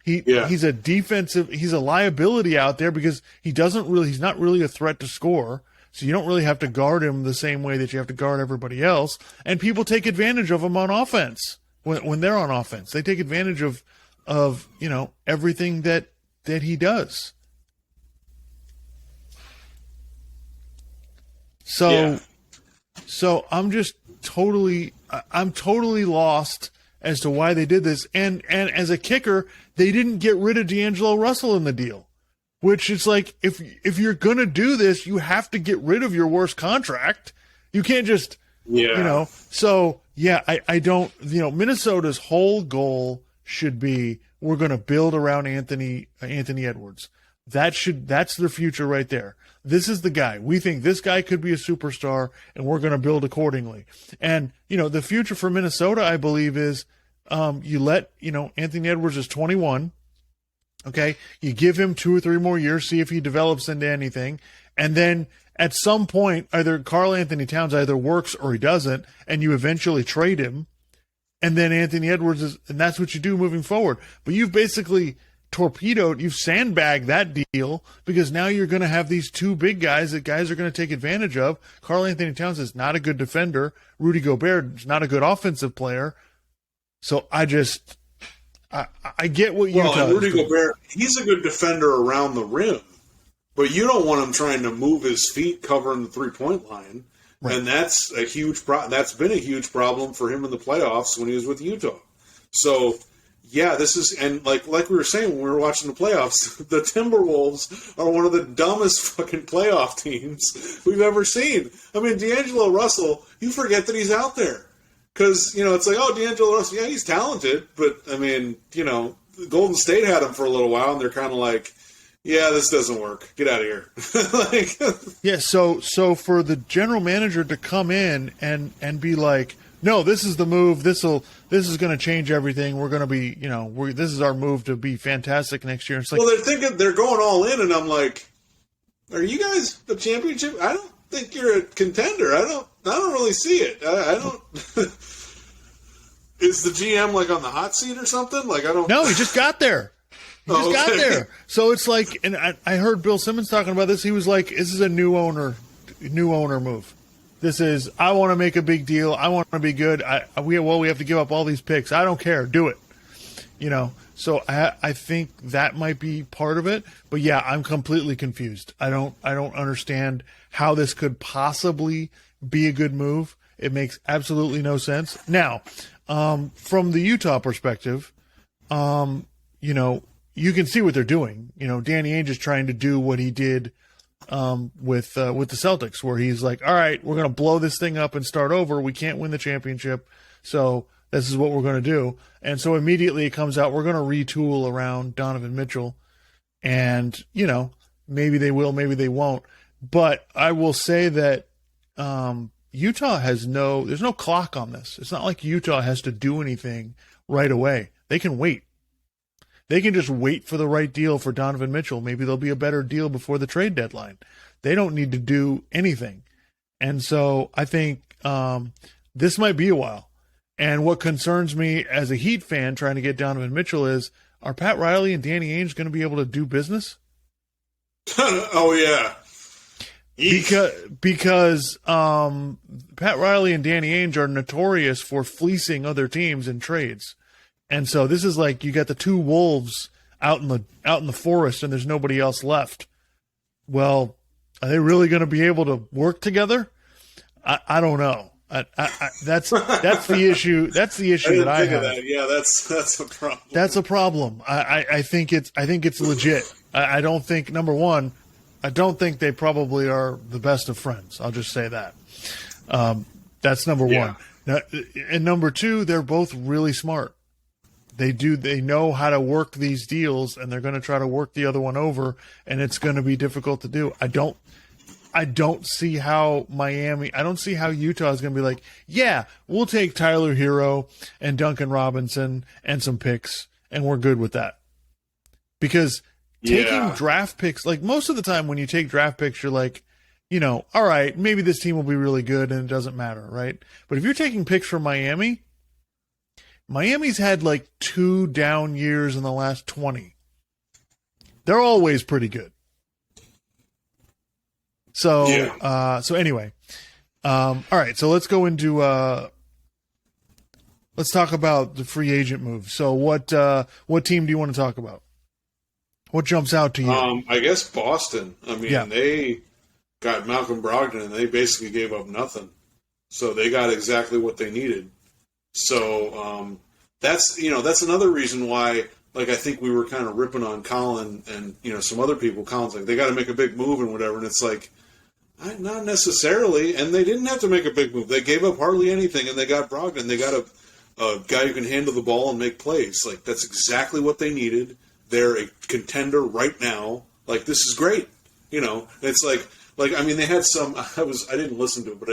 He's a liability out there because he's not really a threat to score. So you don't really have to guard him the same way that you have to guard everybody else. And people take advantage of him on offense when they're on offense. They take advantage of everything that he does. So I'm just totally lost as to why they did this. And as a kicker, they didn't get rid of D'Angelo Russell in the deal, which is like, if you're going to do this, you have to get rid of your worst contract. You can't just, I don't, Minnesota's whole goal should be, we're going to build around Anthony Edwards. That's their future right there. This is the guy. We think this guy could be a superstar, and we're going to build accordingly. And, the future for Minnesota, I believe, is you let, Anthony Edwards is 21. Okay. You give him 2 or 3 more years, see if he develops into anything. And then at some point, either Karl Anthony Towns either works or he doesn't, and you eventually trade him. And then Anthony Edwards and that's what you do moving forward. But you've basically you've sandbagged that deal because now you're going to have these 2 big guys that guys are going to take advantage of. Karl Anthony Towns is not a good defender. Rudy Gobert is not a good offensive player. So I get what Utah and Rudy Gobert, he's a good defender around the rim, but you don't want him trying to move his feet covering the 3-point line. Right. And that's that's been a huge problem for him in the playoffs when he was with Utah. So, yeah, this is, and like we were saying when we were watching the playoffs, the Timberwolves are one of the dumbest fucking playoff teams we've ever seen. I mean, D'Angelo Russell, you forget that he's out there. Because, it's like, oh, D'Angelo Russell, yeah, he's talented. But, I mean, Golden State had him for a little while, and they're kind of like, yeah, this doesn't work. Get out of here. Yeah, so for the general manager to come in and be like, no, this is the move. This is going to change everything. We're going to be, this is our move to be fantastic next year. It's like, well, they're thinking they're going all in, and I'm like, are you guys a championship? I don't think you're a contender. I don't really see it. I don't. Is the GM like on the hot seat or something? Like I don't. No, he just got there. He just got there. So it's like, and I heard Bill Simmons talking about this. He was like, "This is a new owner move. This is I want to make a big deal. I want to be good. We have to give up all these picks. I don't care. Do it. So I think that might be part of it. But yeah, I'm completely confused. I don't understand how this could possibly be a good move. It makes absolutely no sense. Now, from the Utah perspective, you can see what they're doing. Danny Ainge is trying to do what he did with the Celtics, where he's like, all right, we're going to blow this thing up and start over. We can't win the championship, so this is what we're going to do. And so immediately it comes out, we're going to retool around Donovan Mitchell. And, maybe they will, maybe they won't. But I will say that Utah there's no clock on this. It's not like Utah has to do anything right away. They can wait. They can just wait for the right deal for Donovan Mitchell. Maybe there'll be a better deal before the trade deadline. They don't need to do anything. And so I think this might be a while. And what concerns me as a Heat fan trying to get Donovan Mitchell is, are Pat Riley and Danny Ainge going to be able to do business? Oh, yeah. Because Pat Riley and Danny Ainge are notorious for fleecing other teams in trades. And so this is like you got the 2 wolves out in the forest and there's nobody else left. Well, are they really going to be able to work together? I don't know. That's the issue. That's the issue that I have. That. Yeah, that's a problem. That's a problem. I think it's legit. I don't think, number one, I don't think they probably are the best of friends. I'll just say that. That's number one. Now, and number 2, they're both really smart. They know how to work these deals, and they're going to try to work the other one over, and it's going to be difficult to do. I don't see how I don't see how Utah is going to be like, yeah, we'll take Tyler Hero and Duncan Robinson and some picks, and we're good with that. Because taking draft picks, like most of the time when you take draft picks, you're like, all right, maybe this team will be really good and it doesn't matter, right? But if you're taking picks from Miami's had like 2 down years in the last 20. They're always pretty good. So, anyway, all right. So let's go into let's talk about the free agent move. So what team do you want to talk about? What jumps out to you? I guess Boston. I mean, they got Malcolm Brogdon, and they basically gave up nothing. So they got exactly what they needed. So that's another reason why, like, I think we were kind of ripping on Colin and some other people. Colin's like, they got to make a big move and whatever, and it's like, not necessarily. And they didn't have to make a big move. They gave up hardly anything, and they got Brogdon. They got a guy who can handle the ball and make plays. Like, that's exactly what they needed. They're a contender right now. Like, this is great. You know, it's like I mean, they had some. I didn't listen to it, but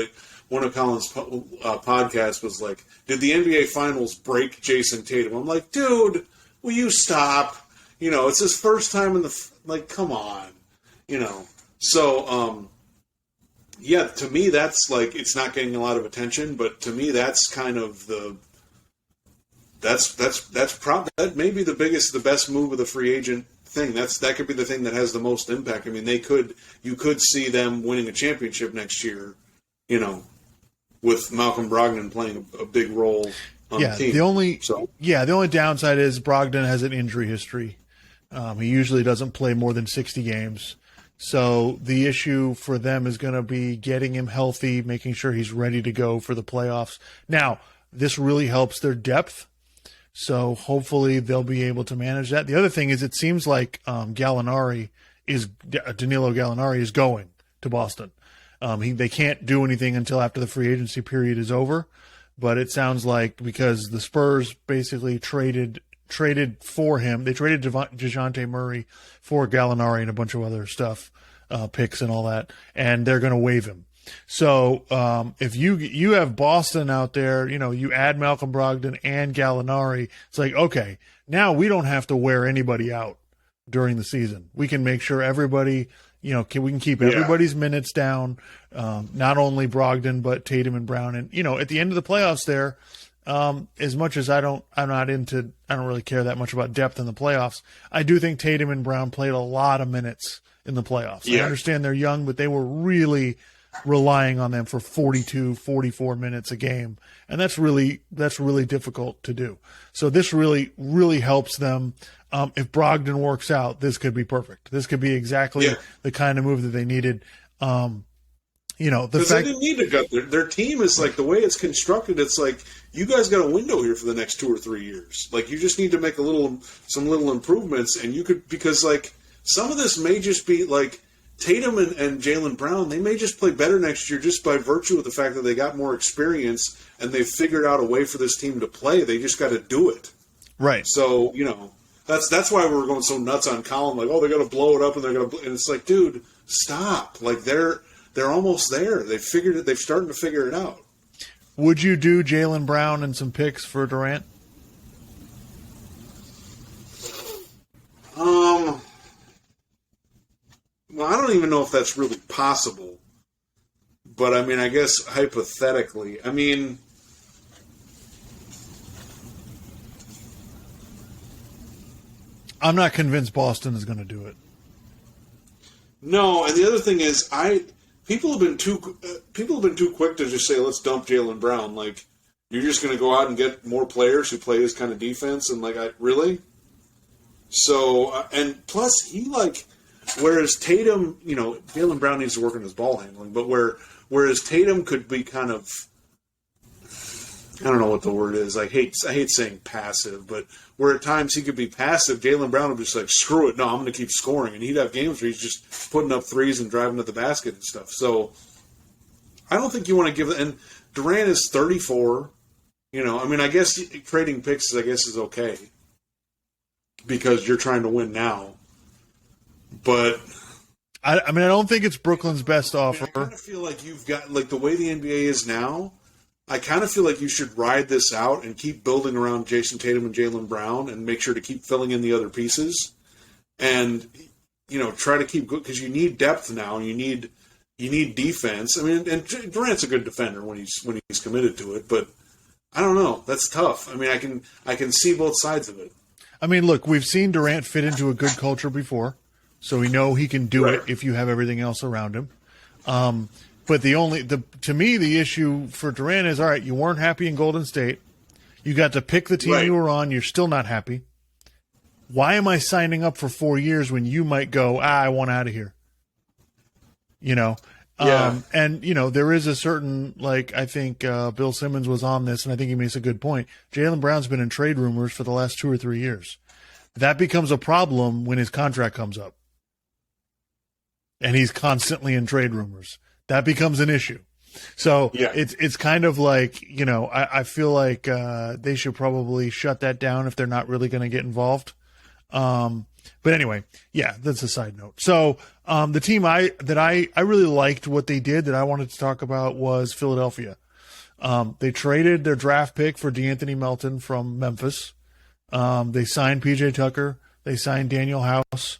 one of Colin's podcasts was like, "Did the NBA Finals break Jason Tatum?" I'm like, dude, will you stop? You know, it's his first time in the like. Come on, you know. So, yeah, to me, that's like it's not getting a lot of attention, but to me, that's kind of that may be the best move of the free agent thing. That could be the thing that has the most impact. I mean, you could see them winning a championship next year, you know, with Malcolm Brogdon playing a big role on the team. The only downside is Brogdon has an injury history. He usually doesn't play more than 60 games. So the issue for them is going to be getting him healthy, making sure he's ready to go for the playoffs. Now, this really helps their depth. So hopefully they'll be able to manage that. The other thing is it seems like Danilo Gallinari is going to Boston. They can't do anything until after the free agency period is over. But it sounds like because the Spurs basically traded for him. They traded DeJounte Murray for Gallinari and a bunch of other stuff, picks and all that, and they're going to waive him. So if you have Boston out there, you know, you add Malcolm Brogdon and Gallinari, it's like, okay, now we don't have to wear anybody out during the season. We can make sure everybody, you know, we can keep everybody's minutes down, not only Brogdon but Tatum and Brown, and you know, at the end of the playoffs there. As much as I don't really care that much about depth in the playoffs. I do think Tatum and Brown played a lot of minutes in the playoffs. Yeah. I understand they're young, but they were really relying on them for 42, 44 minutes a game. And that's really difficult to do. So this really, really helps them. If Brogdon works out, this could be perfect. This could be exactly the kind of move that they needed. You know, because they didn't need to gut their team is like the way it's constructed. It's like you guys got a window here for the next 2 or 3 years. Like you just need to make some little improvements, and you could because like some of this may just be like Tatum and Jaylen Brown. They may just play better next year just by virtue of the fact that they got more experience and they've figured out a way for this team to play. They just got to do it, right? So you know that's why we're going so nuts on Colin. Like, oh, they're going to blow it up and they're going to, and it's like, dude, stop! Like they're almost there. They've figured it. They're starting to figure it out. Would you do Jaylen Brown and some picks for Durant? Well, I don't even know if that's really possible. But I mean, I guess hypothetically, I mean, I'm not convinced Boston is going to do it. No, and the other thing is, People have been too quick to just say, let's dump Jaylen Brown. Like, you're just going to go out and get more players who play this kind of defense, and really? So, and plus whereas Tatum, you know, Jaylen Brown needs to work on his ball handling, but whereas Tatum could be kind of, I don't know what the word is. I hate saying passive, but where at times he could be passive, Jaylen Brown would be just like, screw it, no, I'm going to keep scoring. And he'd have games where he's just putting up threes and driving to the basket and stuff. So I don't think you want to give it. And Durant is 34. You know, I mean, I guess trading picks, is okay because you're trying to win now. But I mean, I don't think it's Brooklyn's best offer. I kind of feel like you've got, like, the way the NBA is now, I kind of feel like you should ride this out and keep building around Jason Tatum and Jaylen Brown and make sure to keep filling in the other pieces. And, you know, try to keep good because you need depth now. You need defense. I mean, and Durant's a good defender when he's committed to it, but I don't know. That's tough. I mean, I can see both sides of it. I mean, look, we've seen Durant fit into a good culture before, so we know he can do it if you have everything else around him. But to me, the issue for Durant is, all right, you weren't happy in Golden State. You got to pick the team you were on. You're still not happy. Why am I signing up for 4 years when you might go, I want out of here? You know? Yeah. And, you know, there is a certain, like, I think Bill Simmons was on this, and I think he makes a good point. Jaylen Brown's been in trade rumors for the last 2 or 3 years. That becomes a problem when his contract comes up. And he's constantly in trade rumors. That becomes an issue. So Yeah. it's kind of like, I feel like they should probably shut that down if they're not really going to get involved. But anyway, yeah, that's a side note. So the team I really liked what they did that I wanted to talk about was Philadelphia. They traded their draft pick for DeAnthony Melton from Memphis. They signed PJ Tucker. They signed Daniel House.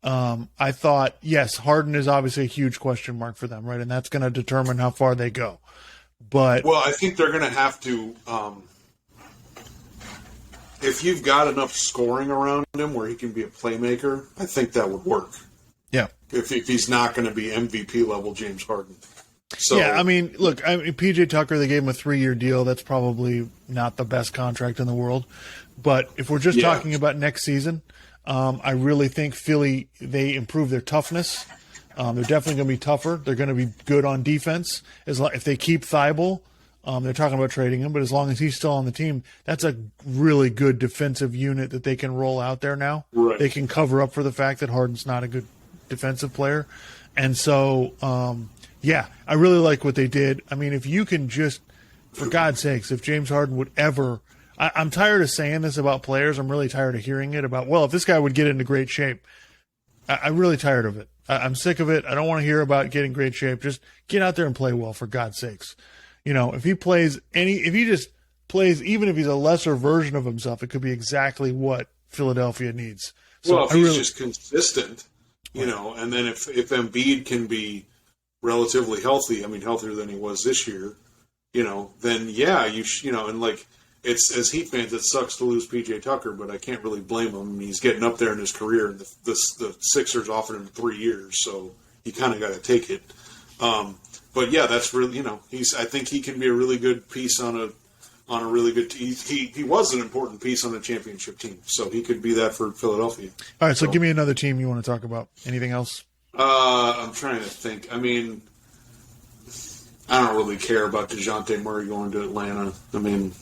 I thought, yes, Harden is obviously a huge question mark for them, right? And that's going to determine how far they go. But well, I think they're going to have to, if you've got enough scoring around him where he can be a playmaker, I think that would work. yeah. If he's not going to be MVP level James Harden. So, Yeah, I mean, look, PJ Tucker, they gave him a 3-year deal. That's probably not the best contract in the world. But if we're just talking about next season, I really think Philly, they improve their toughness. They're definitely going to be tougher. They're going to be good on defense. If they keep Thibault, they're talking about trading him, but as long as he's still on the team, that's a really good defensive unit that they can roll out there now. Right. They can cover up for the fact that Harden's not a good defensive player. And so, yeah, I really like what they did. I mean, if you can just, for God's sakes, if James Harden would ever – I'm tired of saying this about players. I'm really tired of hearing it about, well, if this guy would get into great shape. I'm really tired of it. I'm sick of it. I don't want to hear about getting great shape. Just get out there and play well, for God's sakes. If he plays if he just plays, even if he's a lesser version of himself, it could be exactly what Philadelphia needs. So well, if he's just consistent, and then if Embiid can be relatively healthy, I mean, healthier than he was this year, then yeah, and like, it's, as Heat fans, it sucks to lose PJ Tucker, but I can't really blame him. I mean, he's getting up there in his career, and the Sixers offered him 3 years, so you kind of got to take it. But yeah, that's really, I think he can be a really good piece on a really good team. He was an important piece on a championship team, so he could be that for Philadelphia. All right, so give me another team you want to talk about. Anything else? I'm trying to think. I mean, I don't really care about DeJounte Murray going to Atlanta. I mean,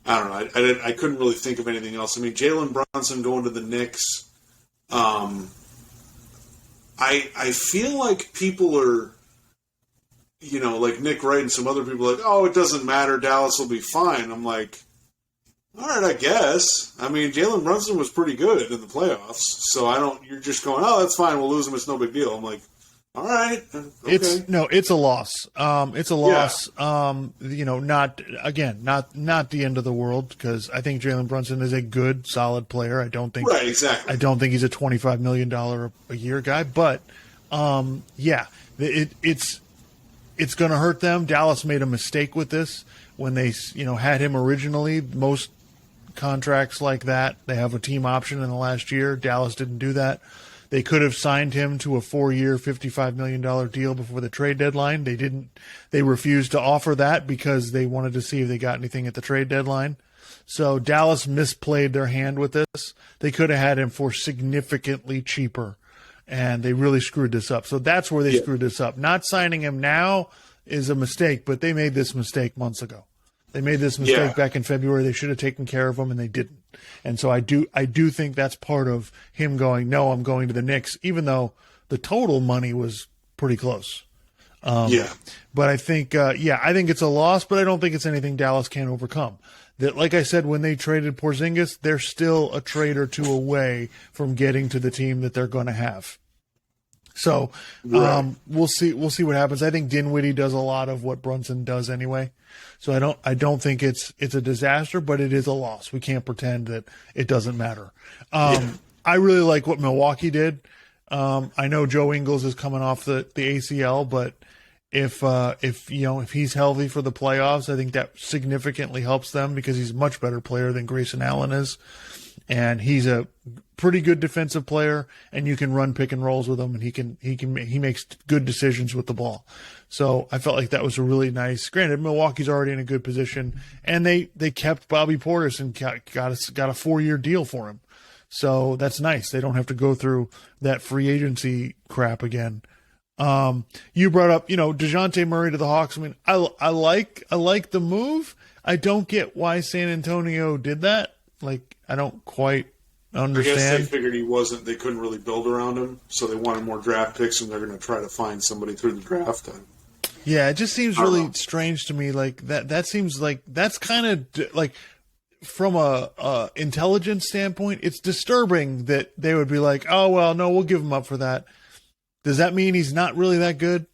I don't know. I couldn't really think of anything else. I mean, Jalen Brunson going to the Knicks. I feel like people are, like Nick Wright and some other people are like, oh, it doesn't matter. Dallas will be fine. I'm like, all right, I guess. I mean, Jalen Brunson was pretty good in the playoffs. So you're just going, oh, that's fine. We'll lose him. It's no big deal. I'm like, all right. Okay. It's a loss. It's a loss. Yeah. Not the end of the world, because I think Jalen Brunson is a good, solid player. I don't think exactly. I don't think he's a $25 million a year guy, but it's going to hurt them. Dallas made a mistake with this when they had him originally. Most contracts like that, they have a team option in the last year. Dallas didn't do that. They could have signed him to a 4-year, $55 million deal before the trade deadline. They didn't. They refused to offer that because they wanted to see if they got anything at the trade deadline. So Dallas misplayed their hand with this. They could have had him for significantly cheaper, and they really screwed this up. So that's where they screwed this up. Not signing him now is a mistake, but they made this mistake months ago. They made this mistake back in February. They should have taken care of him, and they didn't. And so I do think that's part of him going, no, I'm going to the Knicks, even though the total money was pretty close. But I think, I think it's a loss, but I don't think it's anything Dallas can't overcome. That, like I said, when they traded Porzingis, they're still a trade or two away from getting to the team that they're going to have. So we'll see what happens. I think Dinwiddie does a lot of what Brunson does anyway. So I don't think it's a disaster, but it is a loss. We can't pretend that it doesn't matter. I really like what Milwaukee did. I know Joe Ingles is coming off the ACL, but if he's healthy for the playoffs, I think that significantly helps them because he's a much better player than Grayson Allen is. And he's a pretty good defensive player, and you can run pick and rolls with him, and he makes good decisions with the ball. So I felt like that was a really nice. Granted, Milwaukee's already in a good position, and they kept Bobby Portis and got a 4-year deal for him. So that's nice. They don't have to go through that free agency crap again. You brought up, DeJounte Murray to the Hawks. I mean, I like the move. I don't get why San Antonio did that. Like, I don't quite understand. I guess they figured they couldn't really build around him, so they wanted more draft picks, and they're going to try to find somebody through the draft. Yeah, it just seems I don't really know. strange to me. Like that seems like that's kind of like from a intelligence standpoint, it's disturbing that they would be like, oh well, no, we'll give him up for that. Does that mean he's not really that good?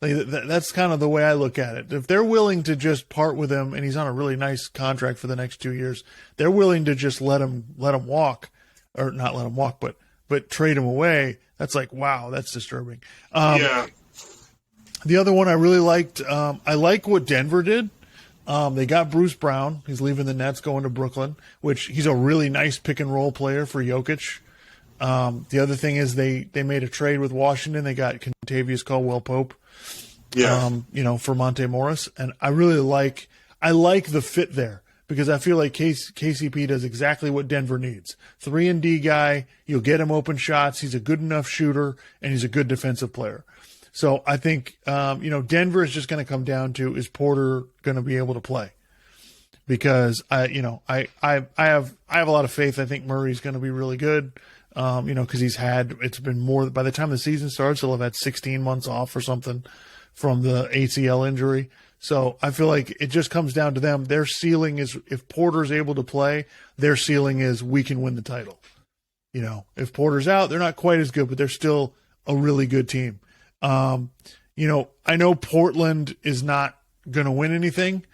Like that's kind of the way I look at it. If they're willing to just part with him, and he's on a really nice contract for the next 2 years, they're willing to just let him walk, or not let him walk, but trade him away. That's like, wow, that's disturbing. Yeah. The other one I really liked, I like what Denver did. They got Bruce Brown. He's leaving the Nets, going to Brooklyn, which he's a really nice pick and roll player for Jokic. The other thing is they made a trade with Washington. They got Contavious Caldwell-Pope, Yeah. for Monte Morris. And I like the fit there because I feel like KCP does exactly what Denver needs. 3-and-D guy. You'll get him open shots. He's a good enough shooter, and he's a good defensive player. So I think, Denver is just going to come down to, is Porter going to be able to play? Because I have a lot of faith. I think Murray's going to be really good. Because it's been more, by the time the season starts, he'll have had 16 months off or something from the ACL injury. So I feel like it just comes down to them. Their ceiling is, if Porter's able to play, their ceiling is, we can win the title. If Porter's out, they're not quite as good, but they're still a really good team. I know Portland is not going to win anything.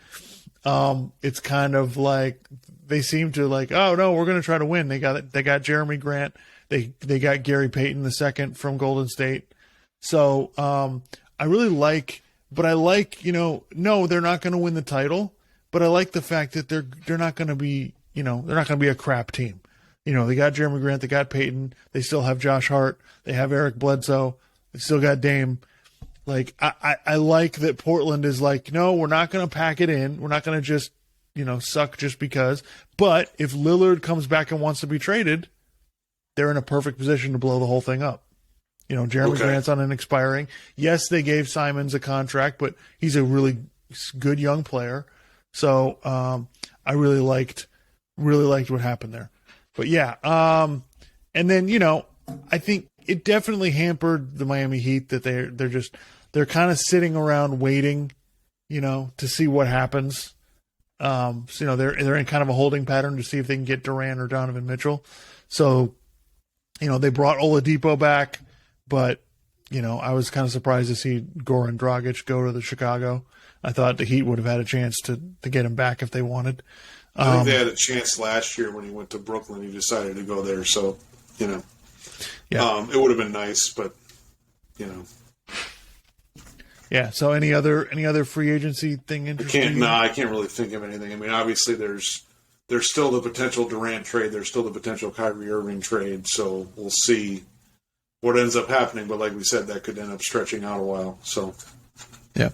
It's kind of like they seem to like, oh no, we're going to try to win. They got Jeremy Grant. They got Gary Payton II from Golden State. So I really like, but I like, no, they're not going to win the title. But I like the fact that they're not going to be, they're not going to be a crap team. They got Jeremy Grant. They got Payton. They still have Josh Hart. They have Eric Bledsoe. They still got Dame. Like, I like that Portland is like, no, we're not going to pack it in. We're not going to just, suck just because. But if Lillard comes back and wants to be traded, they're in a perfect position to blow the whole thing up. Jeremy Grant's on an expiring. Yes, they gave Simons a contract, but he's a really good young player. So I really liked what happened there. But yeah, and then, I think it definitely hampered the Miami Heat that they're kind of sitting around waiting, to see what happens. So, they're in kind of a holding pattern to see if they can get Durant or Donovan Mitchell. So, they brought Oladipo back, but, I was kind of surprised to see Goran Dragic go to the Chicago. I thought the Heat would have had a chance to get him back if they wanted. I think they had a chance last year when he went to Brooklyn. He decided to go there. So, Yeah. It would have been nice, but, Yeah. So any other free agency thing interesting? I can't really think of anything. I mean, obviously there's still the potential Durant trade. There's still the potential Kyrie Irving trade. So we'll see what ends up happening. But like we said, that could end up stretching out a while. So, yeah.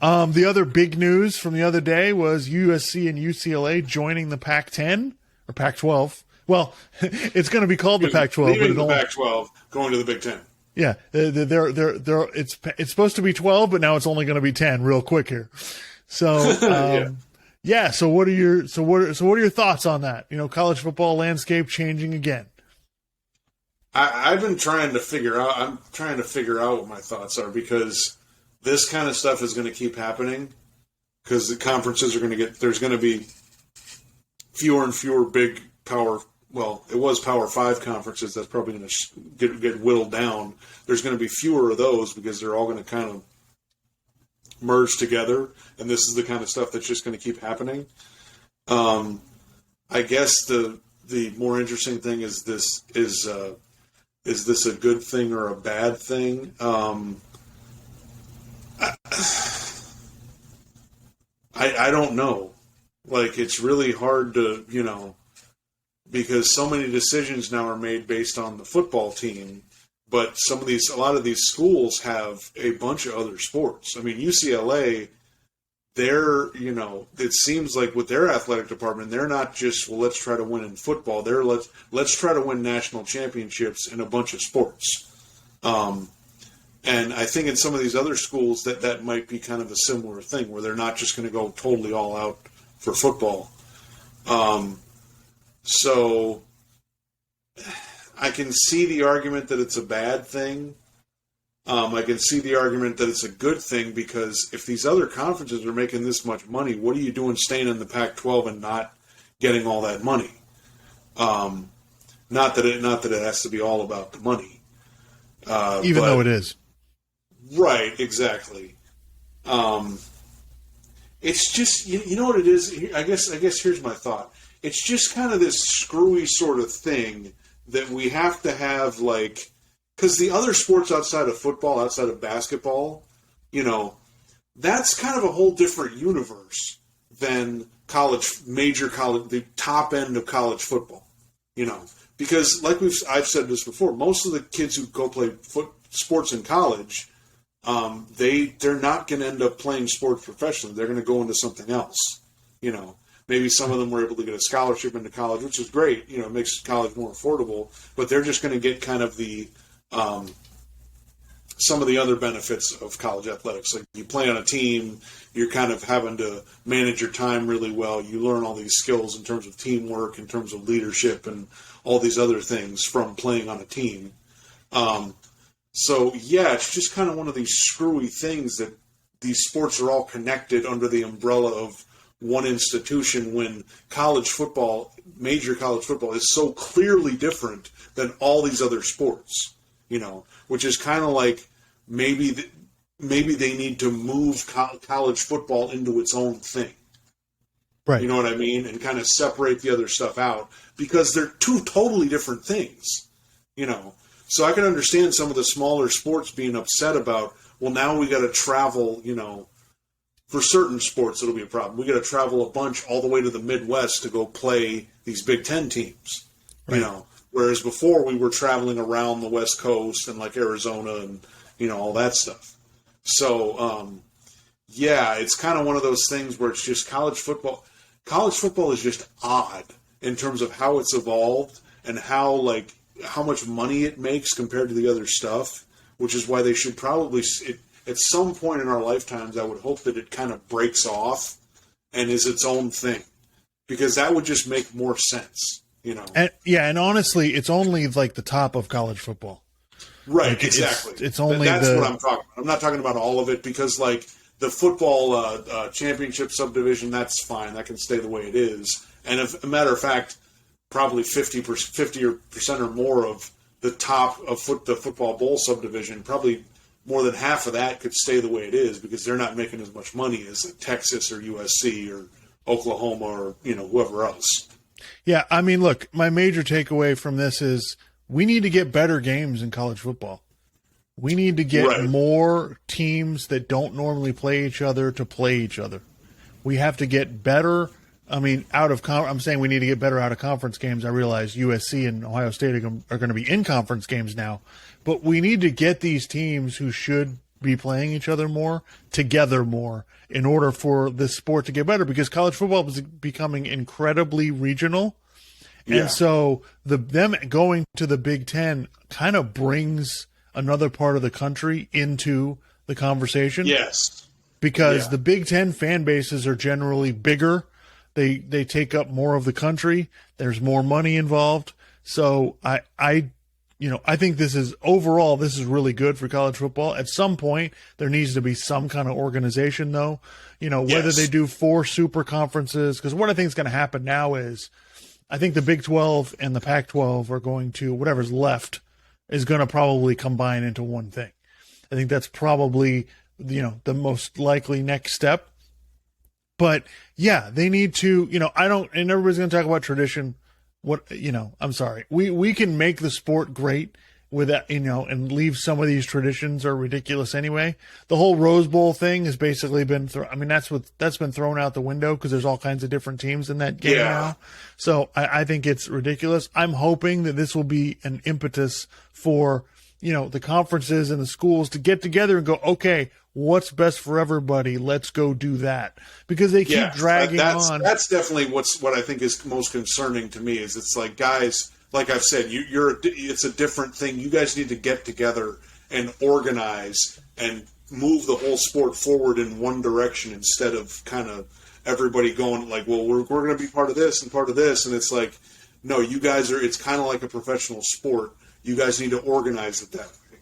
The other big news from the other day was USC and UCLA joining the Pac-10 or Pac-12. Well, it's going to be called the Pac-12. Leaving the Pac-12, going to the Big Ten. Yeah, it's supposed to be 12, but now it's only going to be 10 real quick here. So, yeah. So what are your thoughts on that? College football landscape changing again. I've been trying to figure out. I'm trying to figure out what my thoughts are because this kind of stuff is going to keep happening because the conferences are going to get. There's going to be fewer and fewer big power. Well, it was Power 5 conferences. That's probably going to get whittled down. There's going to be fewer of those because they're all going to kind of merge together, and this is the kind of stuff that's just going to keep happening. I guess the more interesting thing is this a good thing or a bad thing? I don't know. Like, it's really hard to, because so many decisions now are made based on the football team, but a lot of these schools have a bunch of other sports. I mean, UCLA, it seems like with their athletic department, they're not just, well, let's try to win in football. They're let's try to win national championships in a bunch of sports. And I think in some of these other schools that might be kind of a similar thing where they're not just going to go totally all out for football. So I can see the argument that it's a bad thing, I can see the argument that it's a good thing because if these other conferences are making this much money, what are you doing staying in the Pac-12 and not getting all that money? Not that it has to be all about the money. Even though it is. Right, exactly. It's just, you know what it is? I guess here's my thought. It's just kind of this screwy sort of thing that we have to have, like, because the other sports outside of football, outside of basketball, that's kind of a whole different universe than major college, the top end of college football, because like I've said this before, most of the kids who go play sports in college, they're not going to end up playing sports professionally. They're going to go into something else, Maybe some of them were able to get a scholarship into college, which is great. It makes college more affordable. But they're just going to get kind of the some of the other benefits of college athletics. Like you play on a team, you're kind of having to manage your time really well. You learn all these skills in terms of teamwork, in terms of leadership, and all these other things from playing on a team. So, yeah, it's just kind of one of these screwy things that these sports are all connected under the umbrella of one institution when college football, major college football, is so clearly different than all these other sports, which is kind of like maybe they need to move college football into its own thing. Right. You know what I mean? And kind of separate the other stuff out because they're two totally different things, So I can understand some of the smaller sports being upset about, well, now we got to travel, for certain sports it'll be a problem. We got to travel a bunch all the way to the Midwest to go play these Big Ten teams, right. Whereas before we were traveling around the West Coast and like Arizona and, all that stuff. So, yeah, it's kind of one of those things where it's just college football. College football is just odd in terms of how it's evolved and how much money it makes compared to the other stuff, which is why they should probably, at some point in our lifetimes, I would hope that it kind of breaks off and is its own thing, because that would just make more sense, And honestly, it's only like the top of college football. Right, like exactly. It's only that's what I'm talking about. I'm not talking about all of it because, like, the football championship subdivision, that's fine. That can stay the way it is. And as a matter of fact, probably 50% or more of the top of the football bowl subdivision, probably more than half of that could stay the way it is because they're not making as much money as Texas or USC or Oklahoma or whoever else. Yeah, I mean, look, my major takeaway from this is we need to get better games in college football. We need to get more teams that don't normally play each other to play each other. We have to get better. I mean, I'm saying we need to get better out of conference games. I realize USC and Ohio State are going to be in conference games now, but we need to get these teams who should be playing each other more together more in order for this sport to get better, because college football is becoming incredibly regional. Yeah. And so them going to the Big Ten kind of brings another part of the country into the conversation. Yes. Because the Big Ten fan bases are generally bigger. They take up more of the country. There's more money involved. So I think this is really good for college football. At some point, there needs to be some kind of organization, though. Whether they do 4 super conferences, because what I think is going to happen now is I think the Big 12 and the Pac-12 are going to, whatever's left, is going to probably combine into one thing. I think that's probably, the most likely next step. But yeah, they need to, and everybody's going to talk about tradition. I'm sorry. We can make the sport great with that, and leave some of these traditions are ridiculous anyway. The whole Rose Bowl thing has basically been, that's been thrown out the window because there's all kinds of different teams in that game now. So I think it's ridiculous. I'm hoping that this will be an impetus for, the conferences and the schools to get together and go, okay, what's best for everybody? Let's go do that, because they keep dragging on. That's definitely what I think is most concerning to me. Is it's like, guys, like I've said, it's a different thing. You guys need to get together and organize and move the whole sport forward in one direction instead of kind of everybody going like, well, we're going to be part of this and part of this, and it's like, no, you guys are. It's kind of like a professional sport. You guys need to organize it that way.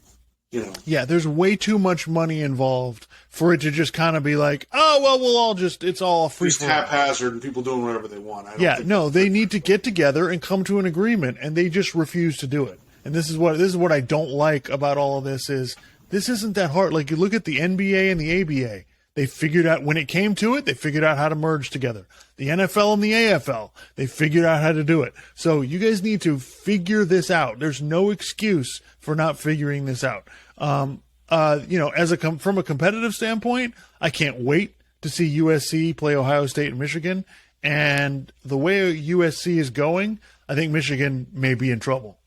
Yeah, there's way too much money involved for it to just kind of be like, oh, well, we'll all it's all free just haphazard and people doing whatever they want. They need to get together and come to an agreement, and they just refuse to do it. And this is what I don't like about all of this is this isn't that hard. Like, you look at the NBA and the ABA. They figured out, when it came to it, they figured out how to merge together. The NFL and the AFL, they figured out how to do it. So you guys need to figure this out. There's no excuse for not figuring this out. From a competitive standpoint, I can't wait to see USC play Ohio State and Michigan. And the way USC is going, I think Michigan may be in trouble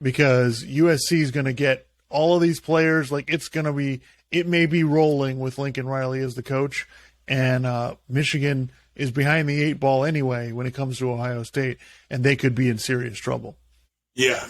because USC is going to get all of these players. Like, it may be rolling with Lincoln Riley as the coach, and Michigan is behind the 8 ball anyway when it comes to Ohio State, and they could be in serious trouble. Yeah,